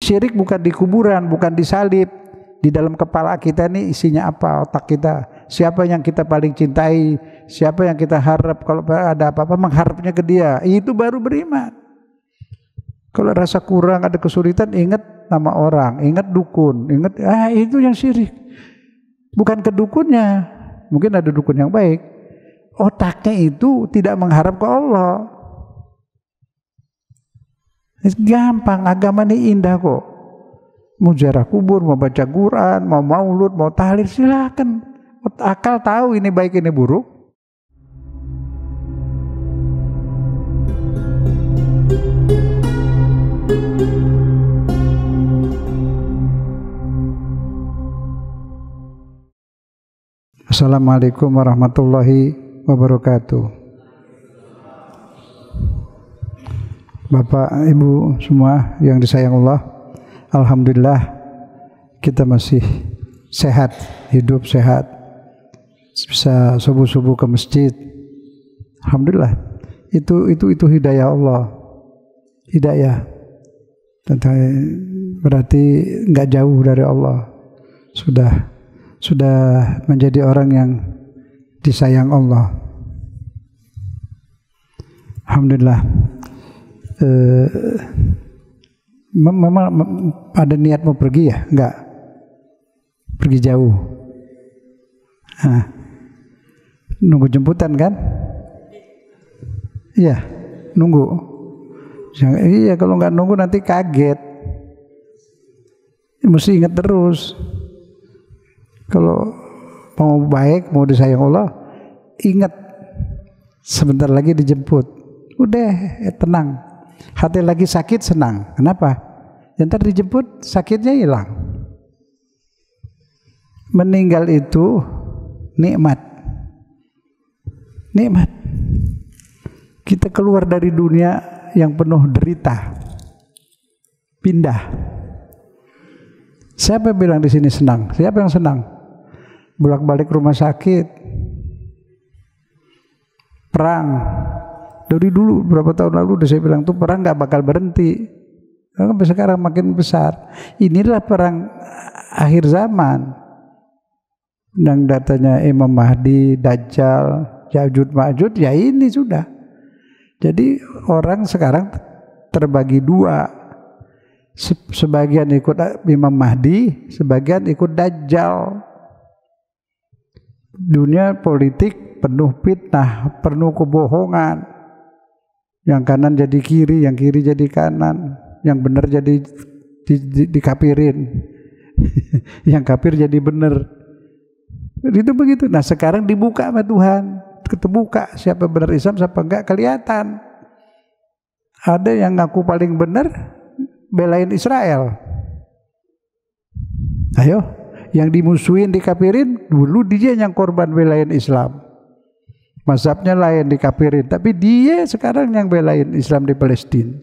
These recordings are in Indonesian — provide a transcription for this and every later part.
Syirik bukan di kuburan, bukan di salib. Di dalam kepala kita nih isinya apa, otak kita. Siapa yang kita paling cintai, siapa yang kita harap, kalau ada apa-apa mengharapnya ke dia. Itu baru beriman. Kalau rasa kurang, ada kesulitan, ingat nama orang, ingat dukun, ingat itu yang syirik. Bukan ke dukunnya. Mungkin ada dukun yang baik. Otaknya itu tidak mengharap ke Allah. Gampang, agama ini indah kok. Mau ziarah kubur, mau baca Quran, mau maulud, mau tahlil, silakan. Akal tahu ini baik ini buruk. Assalamualaikum warahmatullahi wabarakatuh. Bapak, Ibu semua yang disayang Allah, alhamdulillah kita masih sehat, hidup sehat, bisa subuh-subuh ke masjid. Alhamdulillah. Itu hidayah Allah. Hidayah. Berarti enggak jauh dari Allah. Sudah menjadi orang yang disayang Allah. Alhamdulillah. Memang ada niat mau pergi ya? Enggak. Pergi jauh. Nunggu jemputan kan? Iya, nunggu. Iya, kalau nggak nunggu nanti kaget. Mesti ingat terus. Kalau mau baik, mau disayang Allah, ingat sebentar lagi dijemput. Udah, tenang. Hati lagi sakit, senang. Kenapa? Ntar dijemput, sakitnya hilang. Meninggal itu nikmat. Nikmat. Kita keluar dari dunia yang penuh derita. Pindah. Siapa yang bilang di sini senang? Siapa yang senang? Bolak-balik rumah sakit. Perang. Dari dulu berapa tahun lalu udah saya bilang tuh perang nggak bakal berhenti. Sampai sekarang makin besar. Inilah perang akhir zaman. Dan datanya Imam Mahdi, Dajjal, Ya'juj Ma'juj, ya ini sudah. Jadi orang sekarang terbagi dua. Sebagian ikut Imam Mahdi, sebagian ikut Dajjal. Dunia politik penuh fitnah, penuh kebohongan. Yang kanan jadi kiri, yang kiri jadi kanan, yang benar jadi dikafirin, yang kafir jadi benar. Itu begitu. Nah sekarang dibuka sama Tuhan, keterbuka siapa benar Islam, siapa enggak kelihatan. Ada yang ngaku paling benar, belain Israel. Ayo, yang dimusuhin, dikafirin, dulu dia yang korban belain Islam. Mazhabnya lain, dikafirin, tapi dia sekarang yang belain Islam di Palestina.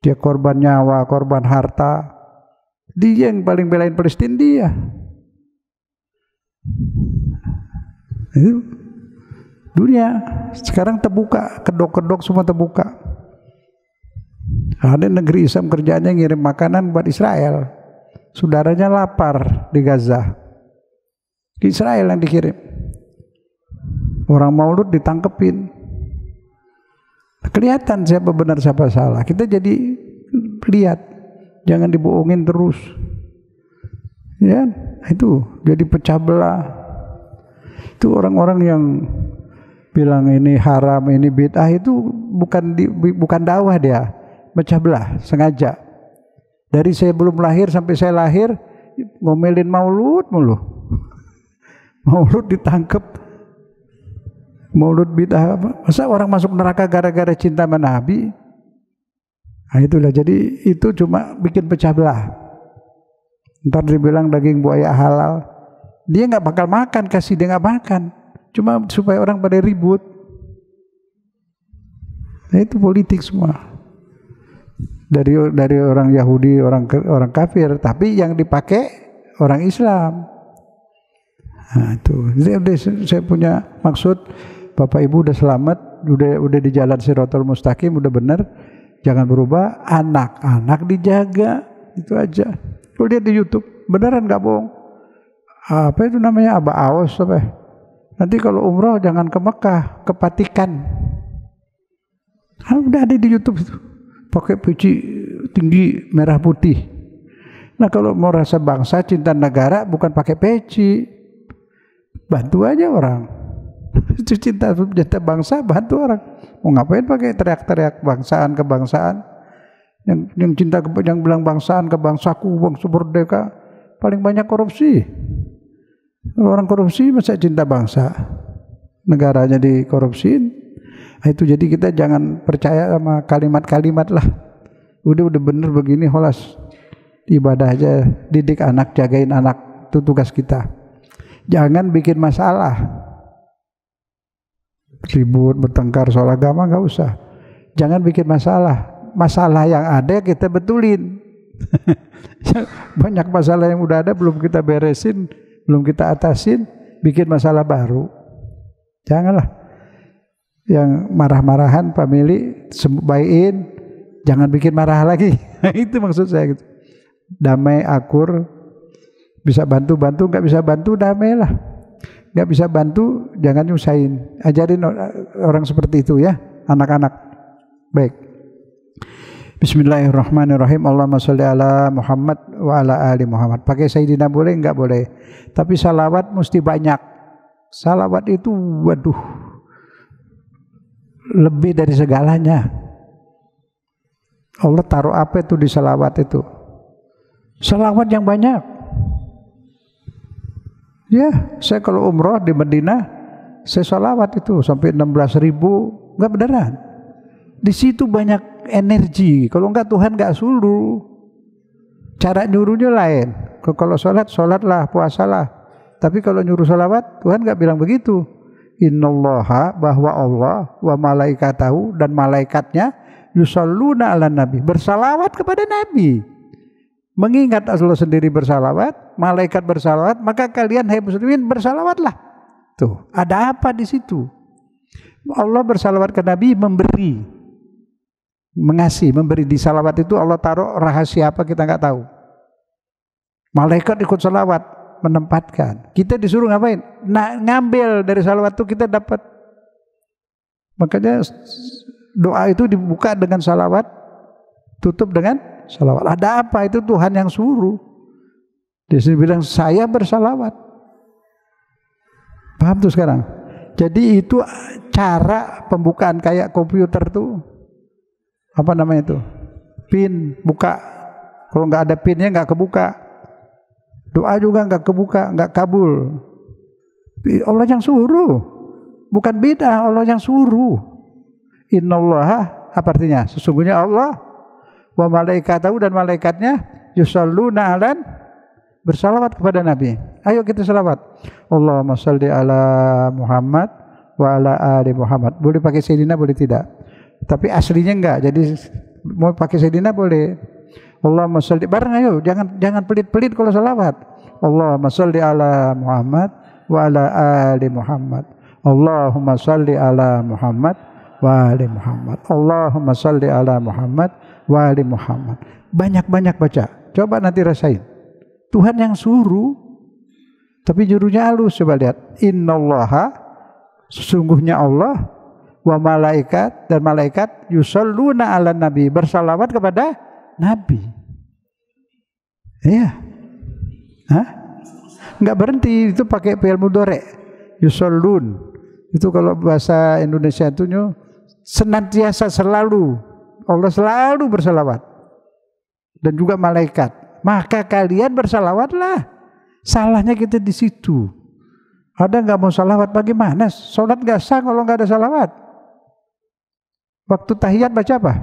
Dia korban nyawa, korban harta. Dia yang paling belain Palestina, dia. Itu dunia sekarang terbuka, kedok-kedok semua terbuka. Ada negeri Islam kerjaannya ngirim makanan buat Israel. Saudaranya lapar di Gaza. Ke Israel yang dikirim. Orang maulud ditangkepin. Kelihatan siapa benar siapa salah. Kita jadi lihat, jangan dibohongin terus. Ya, itu jadi pecah belah. Itu orang-orang yang bilang ini haram, ini bid'ah, itu bukan dakwah dia, pecah belah sengaja. Dari saya belum lahir sampai saya lahir ngomelin maulud mulu. Maulud ditangkep. Maulud bid'ah apa? Masa orang masuk neraka gara-gara cinta sama Nabi? Nah itulah, jadi itu cuma bikin pecah belah. Ntar dibilang daging buaya halal, dia nggak bakal makan, kasih dia nggak makan, cuma supaya orang pada ribut. Nah itu politik semua. Dari orang Yahudi, orang kafir, tapi yang dipakai orang Islam. Nah itu, jadi saya punya maksud. Bapak Ibu udah selamat, udah di jalan Shirathul Mustaqim, udah benar, jangan berubah. Anak-anak dijaga, itu aja. Lu lihat di YouTube, beneran nggak bohong. Apa itu namanya, Aba Aos apa? Nanti kalau umroh jangan ke Mekah, ke Vatikan. Udah ada di YouTube itu. Pakai peci tinggi merah putih. Nah kalau mau rasa bangsa, cinta negara, bukan pakai peci. Bantu aja orang. Itu cinta bangsa, bantu orang. Mau ngapain pakai teriak-teriak bangsaan kebangsaan? Yang cinta, yang bilang bangsaan kebangsaku, bangsa merdeka, paling banyak korupsi. Orang korupsi masa cinta bangsa, negaranya dikorupsiin. Nah, itu jadi kita jangan percaya sama kalimat-kalimat lah. Udah bener begini, holas ibadah aja, didik anak, jagain anak, itu tugas kita. Jangan bikin masalah, ribut, bertengkar soal agama, nggak usah. Jangan bikin masalah yang ada kita betulin. Banyak masalah yang udah ada belum kita beresin, belum kita atasin, bikin masalah baru. Janganlah. Yang marah-marahan family baikin, jangan bikin marah lagi. Itu maksud saya gitu. Damai, akur, bisa bantu-bantu, nggak bisa bantu damai lah. Nggak bisa bantu jangan nyusahin. Ajarin orang seperti itu ya, anak-anak. Baik. Bismillahirrahmanirrahim. Allahumma sholli ala Muhammad wa ala ali Muhammad. Pakai Sayyidina boleh? Enggak boleh. Tapi salawat mesti banyak. Salawat itu waduh, lebih dari segalanya. Allah taruh apa itu di salawat itu? Salawat yang banyak. Ya, saya kalau umroh di Madinah, saya salawat itu sampai 16.000, enggak beneran. Di situ banyak energi. Kalau enggak Tuhan enggak suruh. Cara nyuruhnya lain. Kalau sholatlah, puasalah. Tapi kalau nyuruh salawat, Tuhan enggak bilang begitu. Innallaha, bahwa Allah wa malaikatahu, dan malaikatnya yusalluna ala nabi, bersalawat kepada Nabi. Mengingat Allah sendiri bersalawat, malaikat bersalawat, maka kalian hai muslimin bersalawatlah. Tuh, ada apa di situ? Allah bersalawat ke Nabi, memberi, mengasihi, memberi. Di salawat itu Allah taruh rahasia apa kita nggak tahu. Malaikat ikut salawat, menempatkan. Kita disuruh ngapain? Nah, ngambil dari salawat itu kita dapat. Makanya doa itu dibuka dengan salawat, tutup dengan salawat. Ada apa? Itu Tuhan yang suruh. Dia sendiri bilang saya bersalawat. Paham tuh sekarang? Jadi itu cara pembukaan kayak komputer tuh, apa namanya itu? Pin buka. Kalau nggak ada pinnya nggak kebuka. Doa juga nggak kebuka, nggak kabul. Allah yang suruh, bukan beda. Allah yang suruh. Innallaha, apa artinya? Sesungguhnya Allah wa malaikatahu, dan malaikatnya yusalluna alan, bersalawat kepada Nabi. Ayo kita salawat. Allahumma shalli ala Muhammad wa ala ali Muhammad. Boleh pakai Sayyidina, boleh tidak. Tapi aslinya enggak. Jadi mau pakai Sayyidina boleh. Allahumma shalli, bareng ayo, jangan pelit-pelit kalau salawat. Allahumma shalli ala Muhammad wa ala ali Muhammad. Allahumma shalli ala Muhammad wa ali Muhammad. Allahumma shalli ala Muhammad wa ali Muhammad. Banyak-banyak baca. Coba nanti rasain. Tuhan yang suruh, tapi jurunya halus. Coba lihat. Innallaha, sesungguhnya Allah, wa malaikat, dan malaikat yusalluna ala nabi, bersalawat kepada Nabi. Iya. Hah? Enggak berhenti, itu pakai fi'il mudhari. Yusallun. Itu kalau bahasa Indonesia itu senantiasa, selalu. Allah selalu bersalawat. Dan juga malaikat. Maka kalian bersalawatlah. Salahnya kita di situ. Ada nggak mau salawat bagaimana? Salat nggak sah kalau nggak ada salawat. Waktu tahiyat baca apa?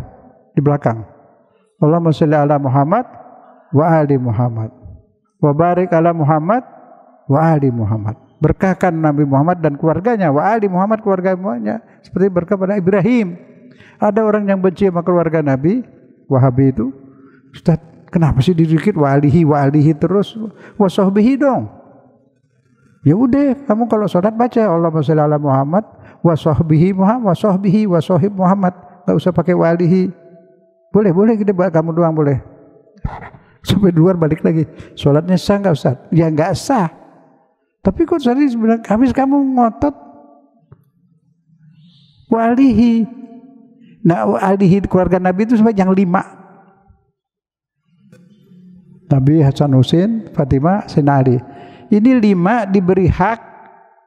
Di belakang. Allahumma sholli ala Muhammad wa ali Muhammad. Wa barik ala Muhammad wa ali Muhammad. Berkahkan Nabi Muhammad dan keluarganya, wa ali Muhammad, keluarganya, seperti berkah pada Ibrahim. Ada orang yang benci sama keluarga Nabi, Wahabi itu. Ustaz, kenapa sih dikit wa alihi terus, wa sahbihi dong. Ya udah, kamu kalau salat baca Allahumma sholli ala Muhammad wa sahbihi Muhammad, wa sahbihi wa sahib Muhammad. Enggak usah pakai wa alihi. Boleh kita buat kamu doang boleh. Sampai di luar balik lagi. Sholatnya sah nggak Ustaz? Ya nggak sah. Tapi kok tadi sebenarnya habis kamu ngotot walihi. Nah, walihi keluarga Nabi itu sampai yang 5. Nabi, Hasan Husain, Fatimah, Sayyidina Ali. Ini 5 diberi hak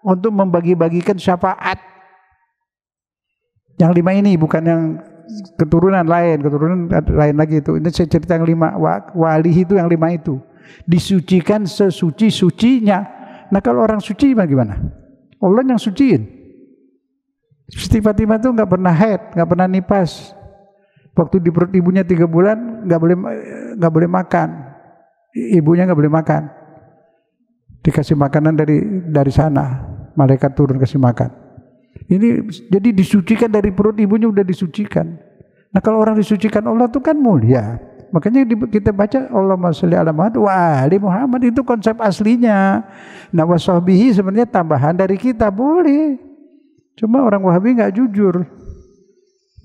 untuk membagi-bagikan syafaat. Yang 5 ini bukan yang keturunan lain lagi itu. Ini saya cerita yang 5. Walihi itu yang 5 itu. Disucikan sesuci-sucinya. Nah kalau orang suci bagaimana? Allah yang suciin. Siti Fatimah itu nggak pernah haid, nggak pernah nipas. Waktu di perut ibunya 3 bulan nggak boleh makan. Ibunya nggak boleh makan. Dikasih makanan dari sana. Malaikat turun kasih makan. Ini jadi disucikan dari perut ibunya, udah disucikan. Nah kalau orang disucikan Allah itu kan mulia. Makanya kita baca Allahumma sholli ala Muhammad wa ali Muhammad, itu konsep aslinya. Nah wasahbihi sebenarnya tambahan dari kita, boleh. Cuma orang Wahabi nggak jujur.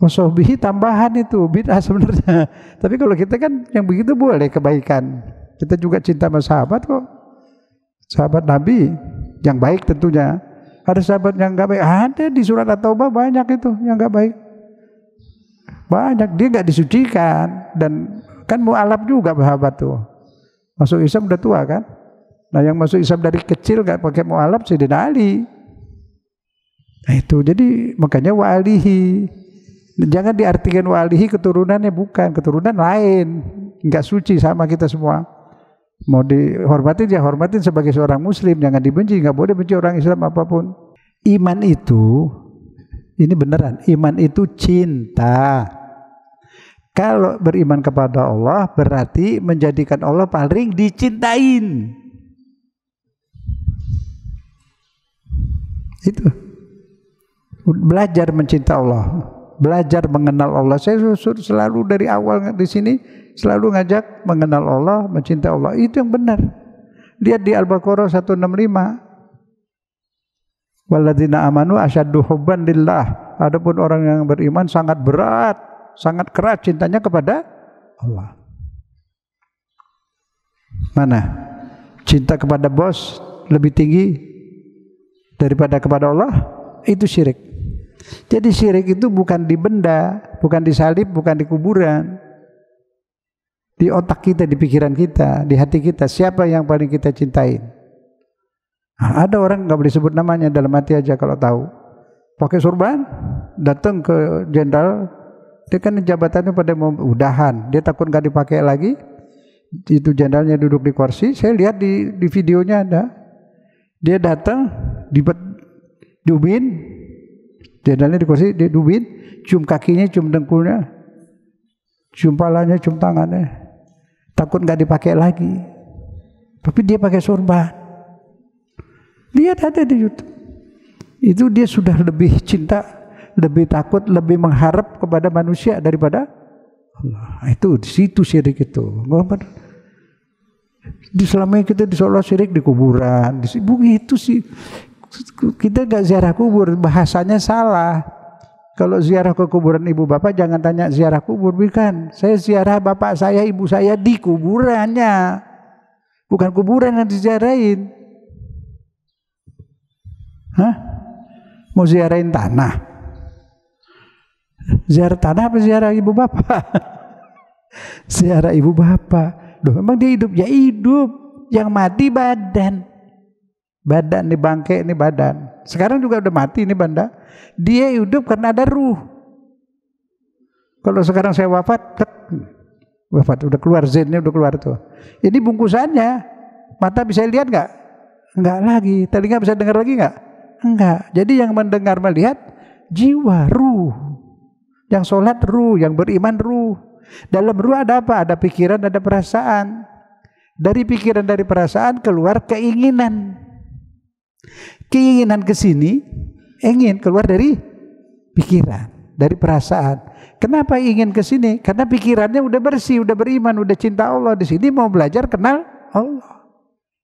Wasahbihi tambahan itu bid'ah sebenarnya. Tapi kalau kita kan yang begitu boleh, kebaikan. Kita juga cinta sama sahabat kok. Sahabat Nabi yang baik tentunya. Ada sahabat yang nggak baik, ada di surat At-Taubah banyak itu yang nggak baik. Banyak, dia nggak disucikan. Dan kan mu'alaf juga sahabat tuh. Masuk Islam udah tua kan. Nah yang masuk Islam dari kecil nggak pakai mu'alaf, Sayyidina Ali. Nah itu, jadi makanya wa'alihi. Jangan diartikan wa'alihi keturunannya, bukan. Keturunan lain, nggak suci sama kita semua. Mau dihormatin ya hormatin sebagai seorang muslim, jangan dibenci, nggak boleh benci orang Islam apapun. Iman itu, ini beneran, iman itu cinta. Kalau beriman kepada Allah berarti menjadikan Allah paling dicintain. Itu belajar mencinta Allah, belajar mengenal Allah. Saya selalu dari awal di sini selalu ngajak mengenal Allah, mencintai Allah. Itu yang benar. Lihat di Al-Baqarah 165. Walladzina amanu asyaddu hubban lillah. Adapun orang yang beriman sangat berat, sangat keras cintanya kepada Allah. Mana? Cinta kepada bos lebih tinggi daripada kepada Allah? Itu syirik. Jadi syirik itu bukan di benda, bukan di salib, bukan di kuburan. Di otak kita, di pikiran kita, di hati kita, siapa yang paling kita cintain? Nah, ada orang nggak boleh sebut namanya, dalam hati aja kalau tahu. Pakai sorban, datang ke jenderal, dia kan jabatannya pada mau udahan, dia takut nggak dipakai lagi. Itu jenderalnya duduk di kursi, saya lihat di videonya ada. Dia datang, diubin, jenderalnya di kursi, dia diubin, cium kakinya, cium dengkulnya, cium palanya, cium tangannya. Takut nggak dipakai lagi, tapi dia pakai sorban. Lihat ada di YouTube. Itu dia sudah lebih cinta, lebih takut, lebih mengharap kepada manusia daripada Allah. Itu di situ syirik itu. Di selama kita disolat syirik di kuburan, begitu sih. Kita nggak ziarah kubur, bahasanya salah. Kalau ziarah ke kuburan ibu bapak jangan tanya ziarah kubur, bukan. Saya ziarah bapak saya, ibu saya di kuburannya. Bukan kuburan yang diziarahin. Hah? Mau ziarahin tanah? Ziarah tanah apa ziarah ibu bapak? Ziarah ibu bapak. Duh, emang dia hidup? Ya hidup. Yang mati badan. Badan nih, bangke ini badan. Sekarang juga udah mati ini banda. Dia hidup karena ada ruh. Kalau sekarang saya wafat udah keluar zennya, udah keluar tuh. Ini bungkusannya. Mata bisa lihat nggak? Enggak lagi. Telinga bisa dengar lagi nggak? Enggak. Jadi yang mendengar melihat jiwa, ruh. Yang sholat ruh, yang beriman ruh. Dalam ruh ada apa? Ada pikiran, ada perasaan. Dari pikiran, dari perasaan keluar keinginan. Keinginan ke sini, ingin keluar dari pikiran, dari perasaan. Kenapa ingin ke sini? Karena pikirannya udah bersih, udah beriman, udah cinta Allah. Di sini mau belajar kenal Allah.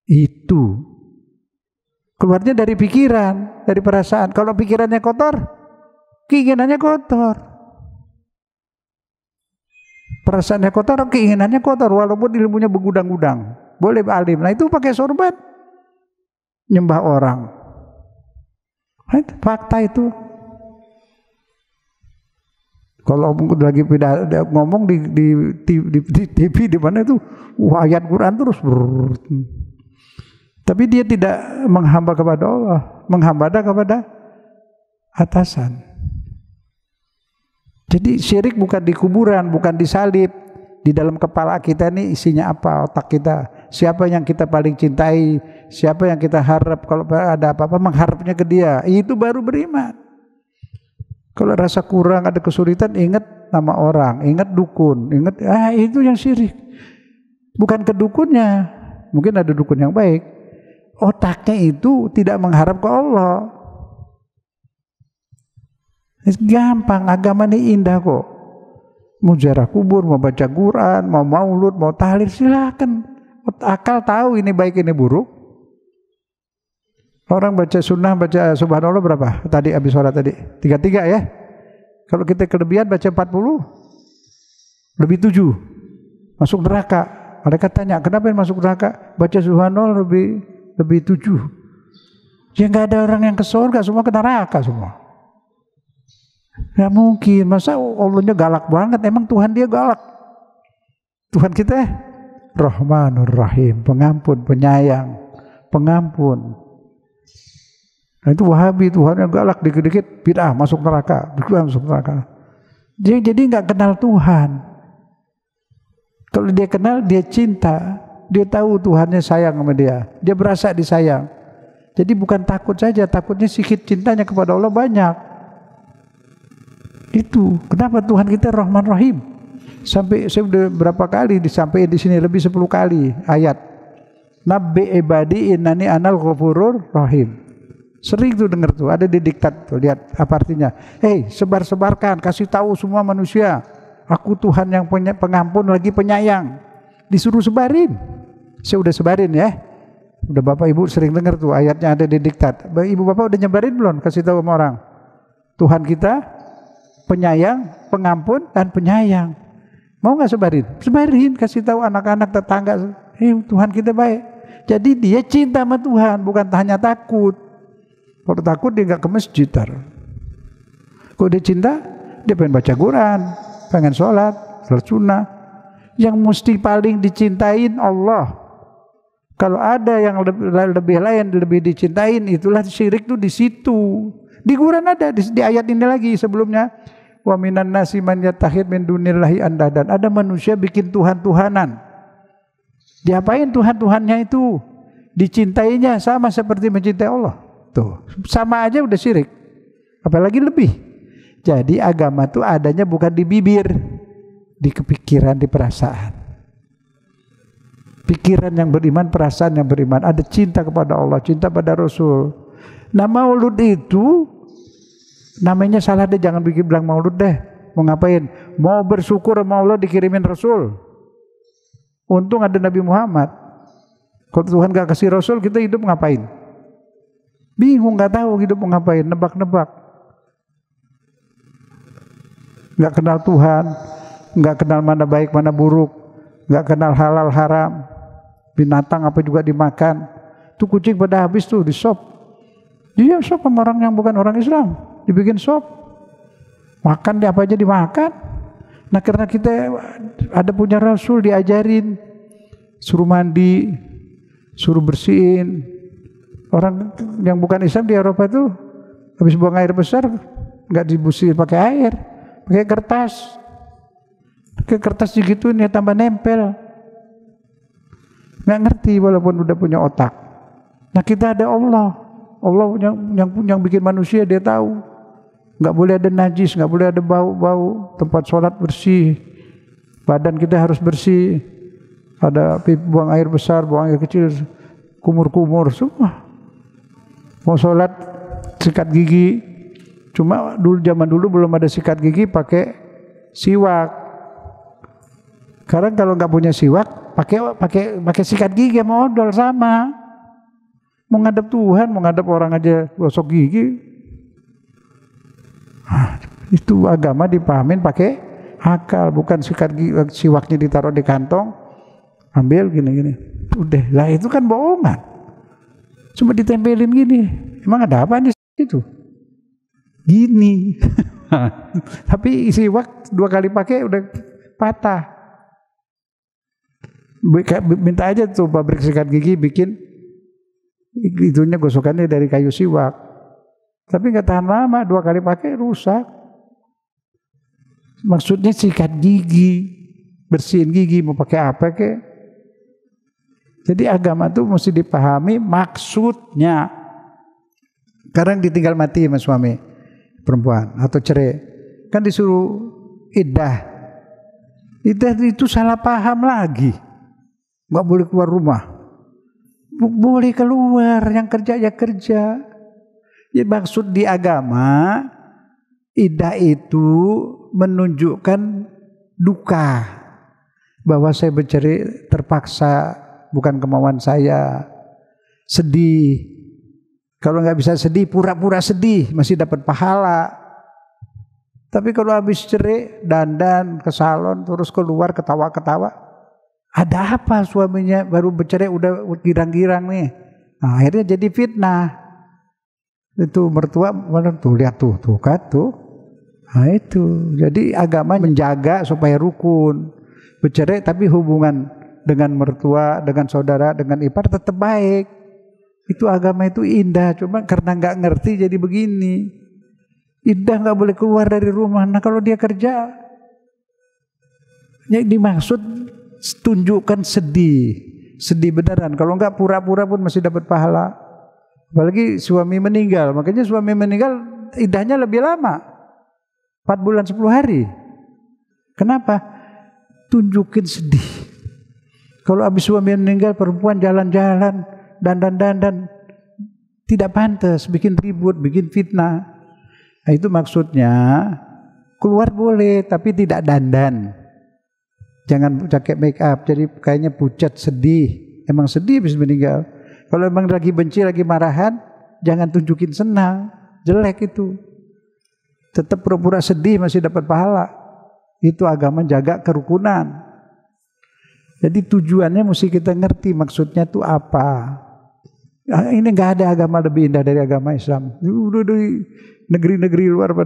Itu keluarnya dari pikiran, dari perasaan. Kalau pikirannya kotor, keinginannya kotor. Perasaannya kotor, keinginannya kotor, walaupun ilmunya begudang-gudang. Boleh alim. Nah itu pakai sorban, nyembah orang. Nah, itu fakta itu. Kalau lagi ngomong di TV di mana itu, ayat Quran terus. Tapi dia tidak menghamba kepada Allah, menghamba kepada atasan. Jadi syirik bukan di kuburan, bukan di salib. Di dalam kepala kita ini isinya apa, otak kita. Siapa yang kita paling cintai, siapa yang kita harap, kalau ada apa-apa mengharapnya ke dia. Itu baru beriman. Kalau rasa kurang, ada kesulitan, ingat nama orang, ingat dukun, ingat itu yang syirik. Bukan ke dukunnya. Mungkin ada dukun yang baik. Otaknya itu tidak mengharap ke Allah. Gampang, agama ini indah kok. Mau ziarah kubur, mau baca Quran, mau maulud, mau tahlil, silakan. Akal tahu ini baik, ini buruk. Orang baca sunnah, baca subhanallah berapa? Tadi habis sholat tadi 33 ya. Kalau kita kelebihan baca 40, lebih 7 masuk neraka. Mereka tanya, kenapa yang masuk neraka? Baca subhanallah lebih 7. Ya nggak ada orang yang ke surga, semua ke neraka semua. Nggak mungkin, masa Allahnya galak banget? Emang Tuhan dia galak? Tuhan kita Rahmanur Rahim, pengampun, penyayang, pengampun. Nah itu Wahabi, Tuhan yang galak, dikit-dikit bid'ah masuk neraka, masuk neraka. Jadi nggak kenal Tuhan. Kalau dia kenal, dia cinta, dia tahu Tuhannya sayang sama dia, dia berasa disayang. Jadi bukan takut saja, takutnya sikit cintanya kepada Allah banyak. Itu kenapa Tuhan kita Rahman Rahim. Sampai saya udah berapa kali disampaikan di sini, lebih 10 kali ayat. Nabbi ibadi innani anal ghafurur rahim. Sering tuh dengar tuh, ada di diktat tuh, lihat apa artinya. Sebar-sebarkan, kasih tahu semua manusia, aku Tuhan yang pengampun lagi penyayang. Disuruh sebarin. Saya udah sebarin ya. Udah Bapak Ibu sering dengar tuh ayatnya ada di diktat. Ibu Bapak udah nyebarin belum? Kasih tahu sama orang. Tuhan kita penyayang, pengampun dan penyayang. Mau nggak sebarin? Sebarin, kasih tahu anak-anak, tetangga. Tuhan kita baik. Jadi dia cinta sama Tuhan, bukan hanya takut. Kalau takut dia nggak ke masjid. Kalau dia cinta, dia pengen baca Quran, pengen sholat sunnah. Yang mesti paling dicintain Allah. Kalau ada yang lebih lain lebih dicintain, itulah syirik tuh di situ. Di Quran ada, di ayat ini lagi sebelumnya. Wa minan nasi man yattakhid min dunillahi andadan. Ada manusia bikin Tuhan-Tuhanan. Diapain Tuhan-Tuhannya itu? Dicintainya sama seperti mencintai Allah. Tuh, sama aja udah syirik. Apalagi lebih. Jadi agama itu adanya bukan di bibir, di kepikiran, di perasaan. Pikiran yang beriman, perasaan yang beriman. Ada cinta kepada Allah, cinta pada Rasul. Nah maulud itu namanya salah deh, jangan bilang maulud deh. Mau ngapain? Mau bersyukur sama Allah dikirimin Rasul. Untung ada Nabi Muhammad. Kalau Tuhan gak kasih Rasul, kita hidup ngapain? Bingung, gak tahu hidup mau ngapain, nebak-nebak. Gak kenal Tuhan, gak kenal mana baik mana buruk, gak kenal halal haram, binatang apa juga dimakan. Tuh kucing pada habis tuh di sop. Dia sop sama orang yang bukan orang Islam, dibikin sop. Makan dia apa aja dimakan. Nah karena kita ada punya Rasul, diajarin, suruh mandi, suruh bersihin. Orang yang bukan Islam di Eropa itu habis buang air besar nggak dibersihin pakai air, pakai kertas. Pakai kertas digituin ya tambah nempel. Nggak ngerti walaupun udah punya otak. Nah kita ada Allah. Allah yang bikin manusia, dia tahu. Nggak boleh ada najis, nggak boleh ada bau-bau. Tempat sholat bersih, badan kita harus bersih. Ada buang air besar, buang air kecil, kumur-kumur semua. Mau sholat sikat gigi, cuma zaman dulu belum ada sikat gigi, pakai siwak. Sekarang kalau nggak punya siwak, pakai sikat gigi sama odol sama. Mau ngadep Tuhan, mau ngadep orang aja gosok gigi. Itu agama dipahamin pakai akal, bukan siwaknya ditaruh di kantong, ambil gini-gini. Udah, lah itu kan bohongan. Cuma ditempelin gini. Emang ada apa di situ? Gini. Tapi siwak 2 kali pakai udah patah. Minta aja tuh pabrik sikat gigi bikin itunya gosokannya dari kayu siwak. Tapi nggak tahan lama, 2 kali pakai rusak. Maksudnya sikat gigi, bersihin gigi, mau pakai apa kek? Jadi agama tuh mesti dipahami maksudnya. Sekarang ditinggal mati sama suami perempuan atau cerai, kan disuruh iddah. Iddah itu salah paham lagi. Nggak boleh keluar rumah. Boleh keluar, yang kerja ya kerja. Ya maksud di agama, iddah itu menunjukkan duka. Bahwa saya bercerai terpaksa, bukan kemauan saya. Sedih. Kalau nggak bisa sedih, pura-pura sedih, masih dapat pahala. Tapi kalau habis cerai, dandan ke salon, terus keluar ketawa-ketawa, ada apa suaminya baru bercerai udah girang-girang nih. Nah, akhirnya jadi fitnah. Itu mertua, mana tuh lihat tuh kan tuh. Nah itu, jadi agama menjaga supaya rukun. Bercerai tapi hubungan dengan mertua, dengan saudara, dengan ipar tetap baik. Itu agama itu indah, cuma karena nggak ngerti jadi begini. Indah nggak boleh keluar dari rumah. Nah kalau dia kerja, yang dimaksud tunjukkan sedih beneran. Kalau nggak pura-pura pun masih dapat pahala. Apalagi suami meninggal, makanya suami meninggal iddahnya lebih lama, 4 bulan 10 hari. Kenapa? Tunjukin sedih. Kalau habis suami meninggal, perempuan jalan-jalan, dandan, tidak pantas, bikin ribut, bikin fitnah. Nah, itu maksudnya keluar boleh, tapi tidak dandan. Jangan pakai make up, jadi kayaknya pucat, sedih. Emang sedih habis meninggal. Kalau emang lagi benci, lagi marahan, jangan tunjukin senang, jelek itu. Tetap pura-pura sedih masih dapat pahala. Itu agama jaga kerukunan. Jadi tujuannya mesti kita ngerti maksudnya itu apa. Ini nggak ada agama lebih indah dari agama Islam. Udah di negeri-negeri luar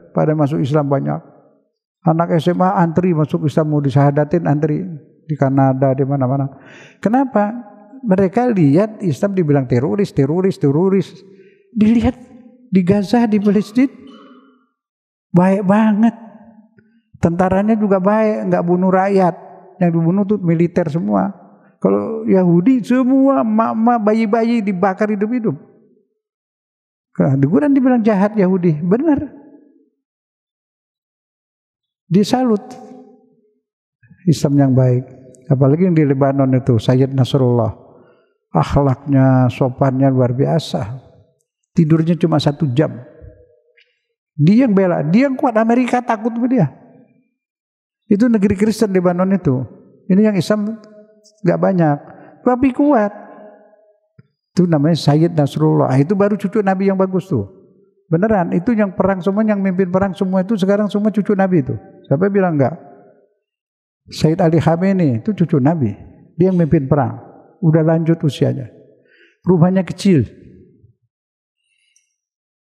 pada masuk Islam banyak. Anak SMA antri masuk Islam, mau disahadatin antri di Kanada, di mana-mana. Kenapa? Mereka lihat Islam dibilang teroris. Dilihat di Gaza, di Palestina baik banget. Tentaranya juga baik, nggak bunuh rakyat. Yang dibunuh tuh militer semua. Kalau Yahudi semua emak-emak, bayi-bayi dibakar hidup-hidup. Nah, di Quran dibilang jahat Yahudi, benar. Disalut Islam yang baik. Apalagi yang di Lebanon itu Sayyid Nasrullah, akhlaknya, sopannya luar biasa. Tidurnya cuma 1 jam. Dia yang bela, dia yang kuat. Amerika takut sama dia. Itu negeri Kristen Lebanon itu. Ini yang Islam gak banyak, tapi kuat. Itu namanya Sayyid Nasrullah. Itu baru cucu Nabi yang bagus tuh. Beneran, itu yang perang semua, yang mimpin perang semua itu sekarang semua cucu Nabi itu. Siapa bilang enggak? Sayyid Ali Khamenei itu cucu Nabi. Dia yang mimpin perang. Udah lanjut usianya. Rumahnya kecil.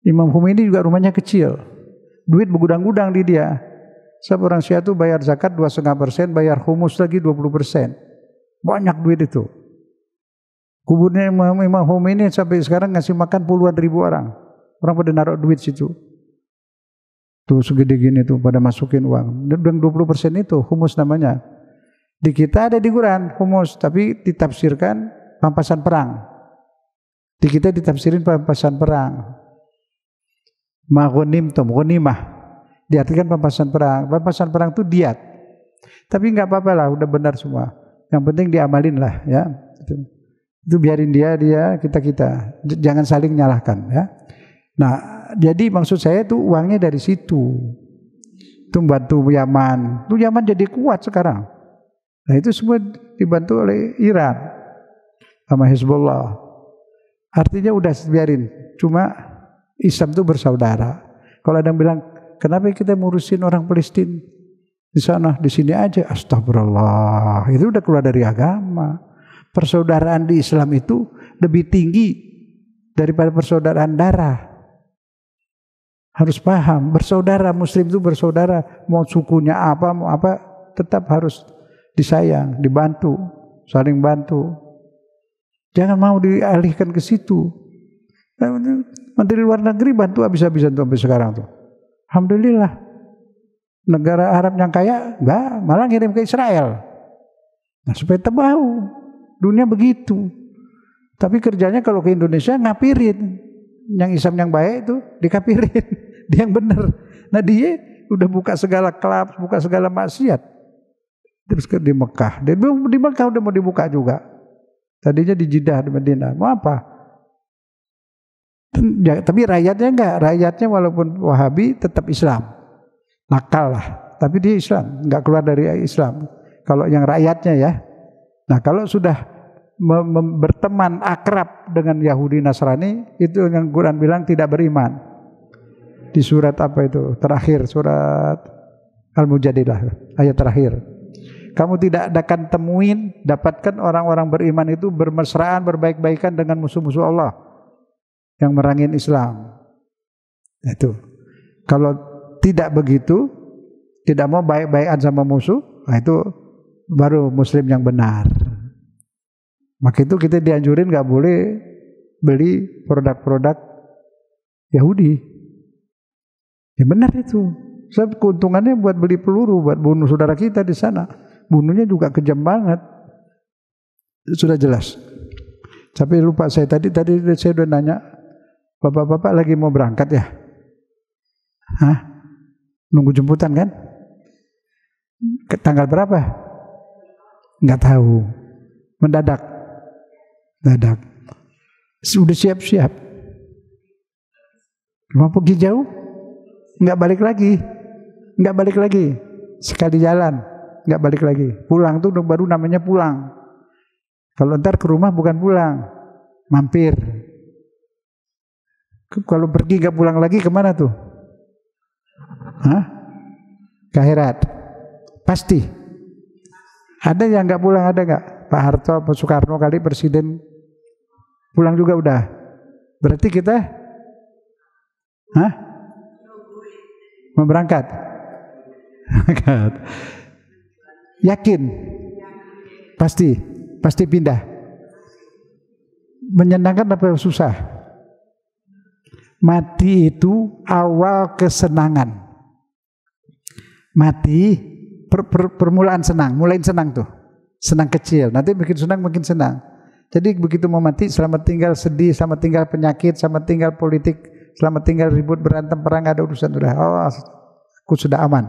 Imam Khomeini juga rumahnya kecil. Duit bergudang-gudang di dia. Sebab orang Syiah itu bayar zakat 2,5%, bayar humus lagi 20%. Banyak duit itu. Kuburnya Imam Khomeini sampai sekarang ngasih makan puluhan ribu orang. Orang pada naruh duit situ. Tuh segede gini tuh pada masukin uang. Dan 20% itu humus namanya. Di kita ada di Quran humus, tapi ditafsirkan pampasan perang. Di kita ditafsirin pampasan perang. Maghanimtum, ghanimah. Diartikan pampasan perang. Pampasan perang itu diat. Tapi nggak apa-apa lah, udah benar semua. Yang penting diamalin lah, ya. Itu biarin dia, kita. Jangan saling nyalahkan, ya. Nah, jadi maksud saya itu uangnya dari situ. Itu membantu Yaman. Itu Yaman jadi kuat sekarang. Nah, itu semua dibantu oleh Iran sama Hezbollah. Artinya udah biarin. Cuma Islam itu bersaudara. Kalau ada yang bilang, kenapa kita ngurusin orang Palestina? di sana, di sini aja. Astagfirullah, itu udah keluar dari agama. Persaudaraan di Islam itu lebih tinggi daripada persaudaraan darah. Harus paham, bersaudara, Muslim itu bersaudara. Mau sukunya apa, mau apa, tetap harus disayang, dibantu, saling bantu. Jangan mau dialihkan ke situ. Menteri luar negeri bantu habis-habisan tuh sampai sekarang tuh. Alhamdulillah. Negara Arab yang kaya, enggak, malah ngirim ke Israel. Nah, supaya tahu dunia begitu. Tapi kerjanya kalau ke Indonesia ngapirin. Yang Islam yang baik itu dikapirin. Dia yang benar. Nah, dia udah buka segala klub, buka segala maksiat. Terus di Mekah. Di Mekah udah mau dibuka juga. Tadinya di Jeddah, di Madinah. Mau apa? Ya, tapi rakyatnya enggak. Rakyatnya walaupun Wahabi tetap Islam. Nakal lah. Tapi dia Islam. Enggak keluar dari Islam. Kalau yang rakyatnya ya. Nah, kalau sudah berteman akrab dengan Yahudi Nasrani, itu yang Quran bilang tidak beriman. Di surat apa itu? Terakhir, surat Al-Mujadilah, ayat terakhir. Kamu tidak akan temuin, dapatkan orang-orang beriman itu bermesraan, berbaik-baikan dengan musuh-musuh Allah yang merangin Islam. Itu. Kalau tidak begitu, tidak mau baik-baikan sama musuh, nah itu baru Muslim yang benar. Maka itu kita dianjurin nggak boleh beli produk-produk Yahudi. Ya benar itu. Sebab keuntungannya buat beli peluru, buat bunuh saudara kita di sana. Bunuhnya juga kejam banget. Sudah jelas. Tapi lupa saya tadi saya udah nanya, bapak-bapak lagi mau berangkat ya? Hah? Nunggu jemputan kan? Tanggal berapa? Nggak tahu. Mendadak. Dadak. Sudah siap-siap. Mau pergi jauh? Nggak balik lagi. Nggak balik lagi. Sekali jalan. Nggak balik lagi. Pulang tuh baru namanya pulang. Kalau ntar ke rumah bukan pulang, mampir. Kalau pergi nggak pulang lagi kemana tuh? Hah? Ke akhirat. Pasti. Ada yang nggak pulang, ada nggak? Pak Harto, Pak Soekarno kali presiden pulang juga udah. Berarti kita, mau berangkat? Yakin? Pasti pindah. Menyenangkan apa susah? Mati itu awal kesenangan. Mati permulaan senang, mulain senang tuh. Senang kecil, nanti makin senang. Jadi begitu mau mati, selamat tinggal sedih, selamat tinggal penyakit, selamat tinggal politik, selamat tinggal ribut, berantem, perang, gak ada urusan. Udah, oh, aku sudah aman.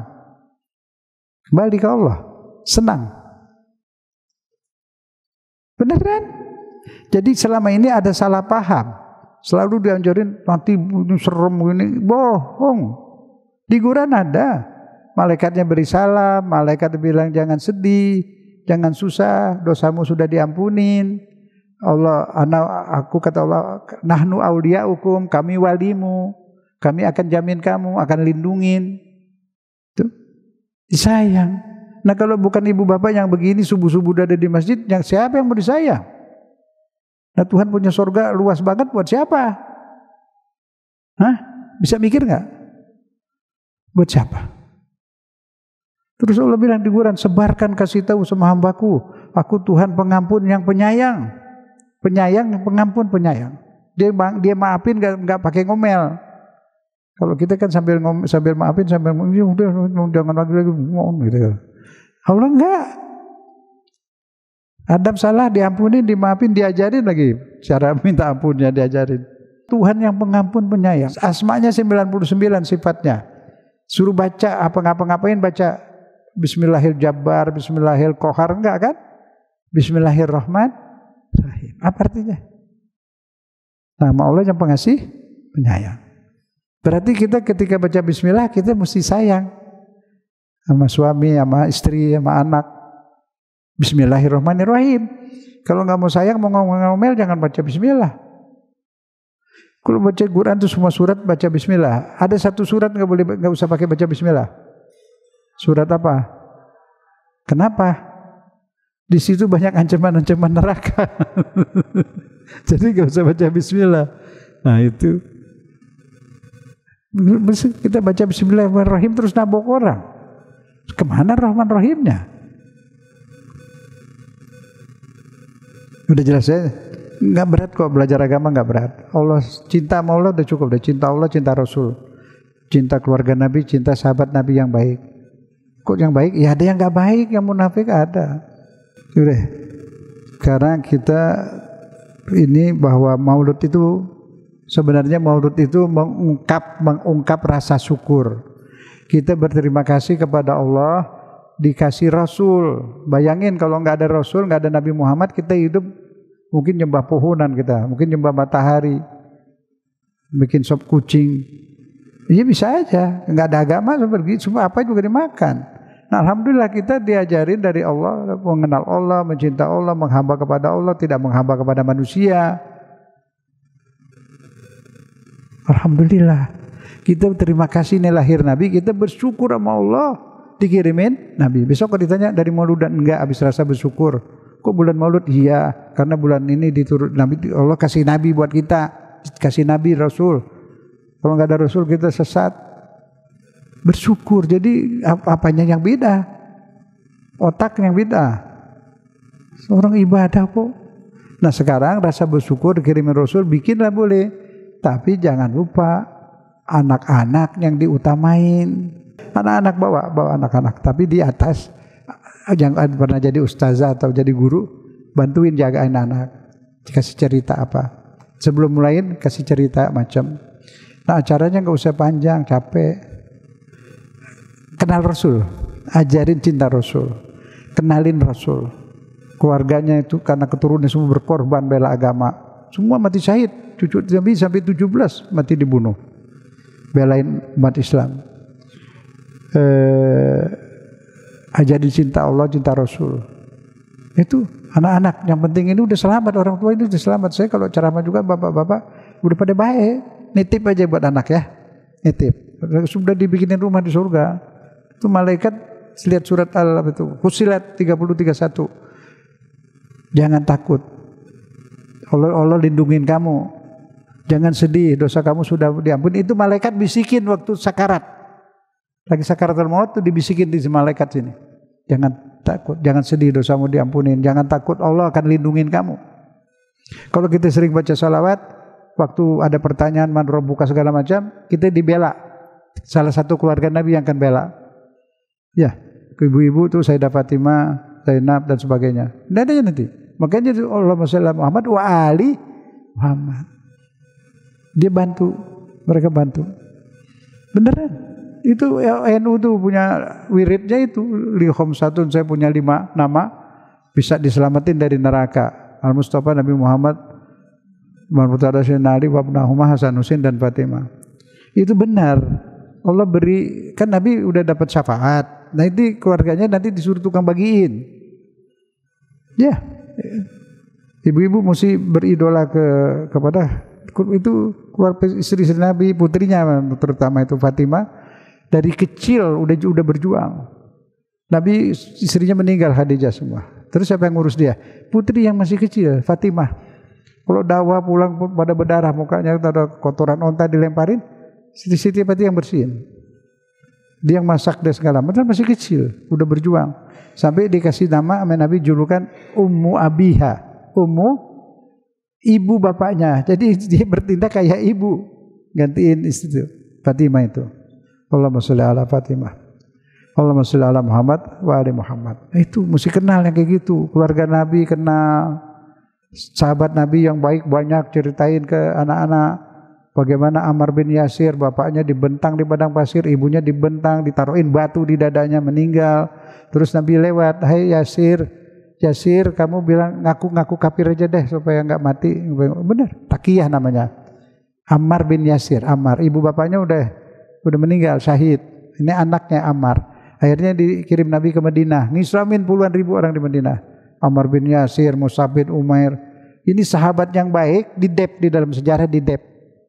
Kembali ke Allah, senang. Beneran? Jadi selama ini ada salah paham. Selalu dianjurin nanti serem ini, bohong. Di Quran ada. Malaikatnya beri salam, malaikat bilang jangan sedih, jangan susah, dosamu sudah diampunin. Aku kata Allah, nahnu auliyaukum, kami walimu, kami akan jamin kamu, akan lindungin. Tuh, disayang. Nah kalau bukan ibu bapak yang begini subuh-subuh udah ada di masjid, yang siapa yang mau disayang? Nah Tuhan punya surga luas banget buat siapa? Hah? Bisa mikir nggak? Buat siapa? Terus Allah bilang di Quran, sebarkan kasih tahu sama hambaku, aku Tuhan pengampun yang penyayang. Penyayang, pengampun, penyayang. Dia maafin nggak pakai ngomel. Kalau kita kan sambil maafin sambil udah jangan lagi ngomong gitu. Allah enggak. Adam salah diampuni, dimaafin, diajarin lagi cara minta ampunnya diajarin. Tuhan yang pengampun, penyayang. Asmanya 99 sifatnya. Suruh baca apa ngapa-ngapain baca Bismillahirrahmanirrahim, Bismillahirrahmanirrahim, enggak kan? Bismillahirrahmanirrahim. Apa artinya? Nama Allah yang pengasih, penyayang. Berarti kita ketika baca bismillah kita mesti sayang sama suami, sama istri, sama anak. Bismillahirrahmanirrahim. Kalau nggak mau sayang, mau ngomel jangan baca bismillah. Kalau baca Quran itu semua surat baca bismillah. Ada satu surat nggak usah pakai baca bismillah. Surat apa? Kenapa? Di situ banyak ancaman-ancaman neraka. Jadi gak usah baca bismillah. Nah itu kita baca bismillahirrahmanirrahim terus nabok orang. Kemana Rahman Rahimnya? Udah jelas ya. Nggak berat kok belajar agama, nggak berat. Allah, cinta sama Allah udah cukup, udah cinta Allah, cinta Rasul, cinta keluarga Nabi, cinta sahabat Nabi yang baik. Kok yang baik? Ya ada yang nggak baik, yang munafik ada. Udah. Sekarang kita ini bahwa Maulud itu sebenarnya Maulud itu mengungkap rasa syukur. Kita berterima kasih kepada Allah dikasih Rasul. Bayangin kalau nggak ada Rasul, nggak ada Nabi Muhammad, kita hidup mungkin nyembah pohonan kita, mungkin nyembah matahari, bikin sop kucing. Iya bisa aja, nggak ada agama seperti semua apa juga dimakan. Nah, alhamdulillah kita diajarin dari Allah, mengenal Allah, mencinta Allah, menghamba kepada Allah, tidak menghamba kepada manusia. Alhamdulillah. Kita terima kasih nih lahir Nabi, kita bersyukur sama Allah dikirimin Nabi. Besok kalau ditanya dari Mauludan, enggak, habis rasa bersyukur. Kok bulan Maulud? Iya, karena bulan ini diturut Nabi, Allah kasih Nabi buat kita, kasih Nabi Rasul. Kalau nggak ada Rasul kita sesat. Bersyukur, jadi apanya yang beda? Otak yang beda. Seorang ibadah kok. Nah sekarang rasa bersyukur dikirimin Rasul, bikinlah boleh. Tapi jangan lupa anak-anak yang diutamain. Anak-anak bawa anak-anak, tapi di atas jangan pernah jadi ustazah atau jadi guru, bantuin jagain anak, kasih cerita apa. Sebelum mulain kasih cerita macam. Nah acaranya nggak usah panjang, capek. Kenal Rasul, ajarin cinta Rasul, kenalin Rasul. Keluarganya itu karena keturunannya semua berkorban bela agama, semua mati syahid. Cucu Nabi sampai 17 mati dibunuh, belain umat Islam. Ajarin cinta Allah, cinta Rasul. Itu anak-anak yang penting ini udah selamat, orang tua itu udah selamat. Saya kalau ceramah juga bapak-bapak udah pada baik, nitip aja buat anak ya, nitip. Sudah dibikinin rumah di surga. Itu malaikat lihat surat Fussilat 30-31. Jangan takut. Allah lindungin kamu. Jangan sedih, dosa kamu sudah diampuni. Itu malaikat bisikin waktu sakarat. Lagi sakaratul maut tuh dibisikin di malaikat sini. Jangan takut, jangan sedih, dosamu diampunin. Jangan takut, Allah akan lindungin kamu. Kalau kita sering baca salawat, waktu ada pertanyaan man rabbuka segala macam, kita dibela. Salah satu keluarga Nabi yang akan bela. Ya, ibu-ibu tuh Sayyidah Fatimah, Zainab dan sebagainya. Tidak ada nanti. Makanya Allahumma shalli ala Muhammad wa ali Muhammad. Dia bantu, mereka bantu. Beneran. Itu NU tuh punya wiridnya itu li khamsatun, saya punya 5 nama bisa diselamatin dari neraka. Al-Mustafa, Nabi Muhammad, Muhammad Ali, Wabnahumah, Hasan Husin dan Fatimah. Itu benar. Allah beri, kan Nabi udah dapat syafaat. Nah itu keluarganya nanti disuruh tukang bagiin. Ya, ibu-ibu mesti beridola kepada itu keluarga istri Nabi, putrinya terutama itu Fatimah. Dari kecil udah berjuang. Nabi istrinya meninggal, Khadijah semua. Terus siapa yang ngurus dia? Putri yang masih kecil, Fatimah. Kalau dakwah pulang pada berdarah, mukanya ada kotoran onta dilemparin, Siti Fatih yang bersihin. Dia yang masak dan segala macam, masih kecil, udah berjuang. Sampai dikasih nama sama Nabi julukan Ummu Abiha, Ummu ibu bapaknya. Jadi dia bertindak kayak ibu, gantiin istri Fatimah itu. Allahumma sholli ala Fatimah, Allahumma sholli ala Muhammad wa ali Muhammad. Itu mesti kenal yang kayak gitu. Keluarga Nabi kenal, sahabat Nabi yang baik banyak, ceritain ke anak-anak. Bagaimana Ammar bin Yasir, bapaknya dibentang di padang pasir, ibunya dibentang, ditaruhin batu di dadanya, meninggal. Terus Nabi lewat, hai Yasir, Yasir, kamu bilang ngaku-ngaku kafir aja deh supaya nggak mati. Benar, Takiyah namanya. Ammar bin Yasir, Ammar, ibu bapaknya udah meninggal, syahid. Ini anaknya Ammar. Akhirnya dikirim Nabi ke Madinah, ngislamin puluhan ribu orang di Madinah. Ammar bin Yasir, Mus'ab bin Umair. Ini sahabat yang baik, didep di dalam sejarah, didep.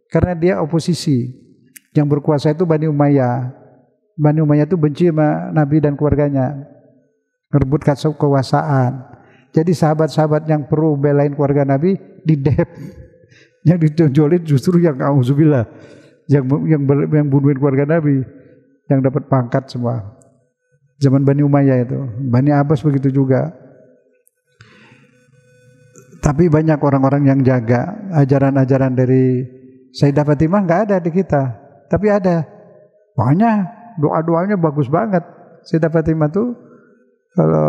Karena dia oposisi. Yang berkuasa itu Bani Umayyah. Bani Umayyah itu benci sama Nabi dan keluarganya. ngerebut kekuasaan. Jadi sahabat-sahabat yang perlu belain keluarga Nabi didep. Yang ditonjolin justru yang auzubillah, yang bunuhin keluarga Nabi, yang dapat pangkat semua. Zaman Bani Umayyah itu, Bani Abbas begitu juga. Tapi banyak orang-orang yang jaga ajaran-ajaran dari Sayyidah Fatimah nggak ada di kita, tapi ada. Makanya doa-doanya bagus banget. Sayyidah Fatimah tuh kalau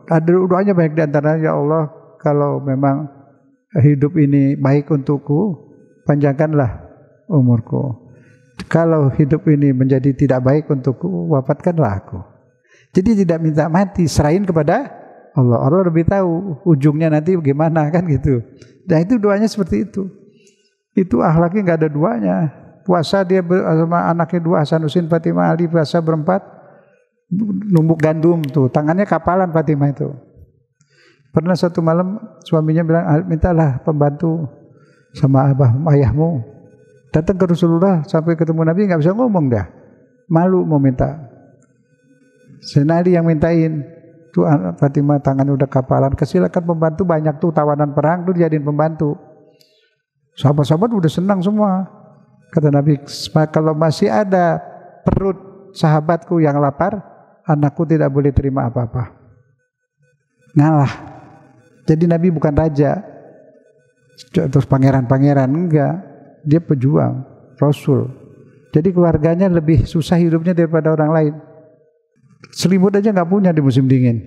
ada doanya banyak di antaranya, ya Allah, kalau memang hidup ini baik untukku, panjangkanlah umurku. Kalau hidup ini menjadi tidak baik untukku, wafatkanlah aku. Jadi tidak minta mati, serahin kepada Allah. Allah lebih tahu ujungnya nanti bagaimana, kan gitu. Dan itu doanya seperti itu. Itu akhlaknya nggak ada duanya. Puasa dia sama anaknya dua, Hasanuddin Fatimah Ali, puasa berempat, numbuk gandum tuh, tangannya kapalan Fatimah itu. Pernah satu malam suaminya bilang, mintalah pembantu sama ayahmu. Datang ke Rasulullah, sampai ketemu Nabi nggak bisa ngomong dah, malu mau minta. Sayyidina Ali yang mintain tuh, Fatimah tangannya udah kapalan, kesilakan pembantu, banyak tuh tawanan perang tuh dijadiin pembantu. Sahabat-sahabat udah senang semua. Kata Nabi, kalau masih ada perut sahabatku yang lapar, anakku tidak boleh terima apa-apa. Ngalah. Jadi Nabi bukan raja terus pangeran-pangeran, enggak. Dia pejuang, Rasul. Jadi keluarganya lebih susah hidupnya daripada orang lain. Selimut aja nggak punya di musim dingin.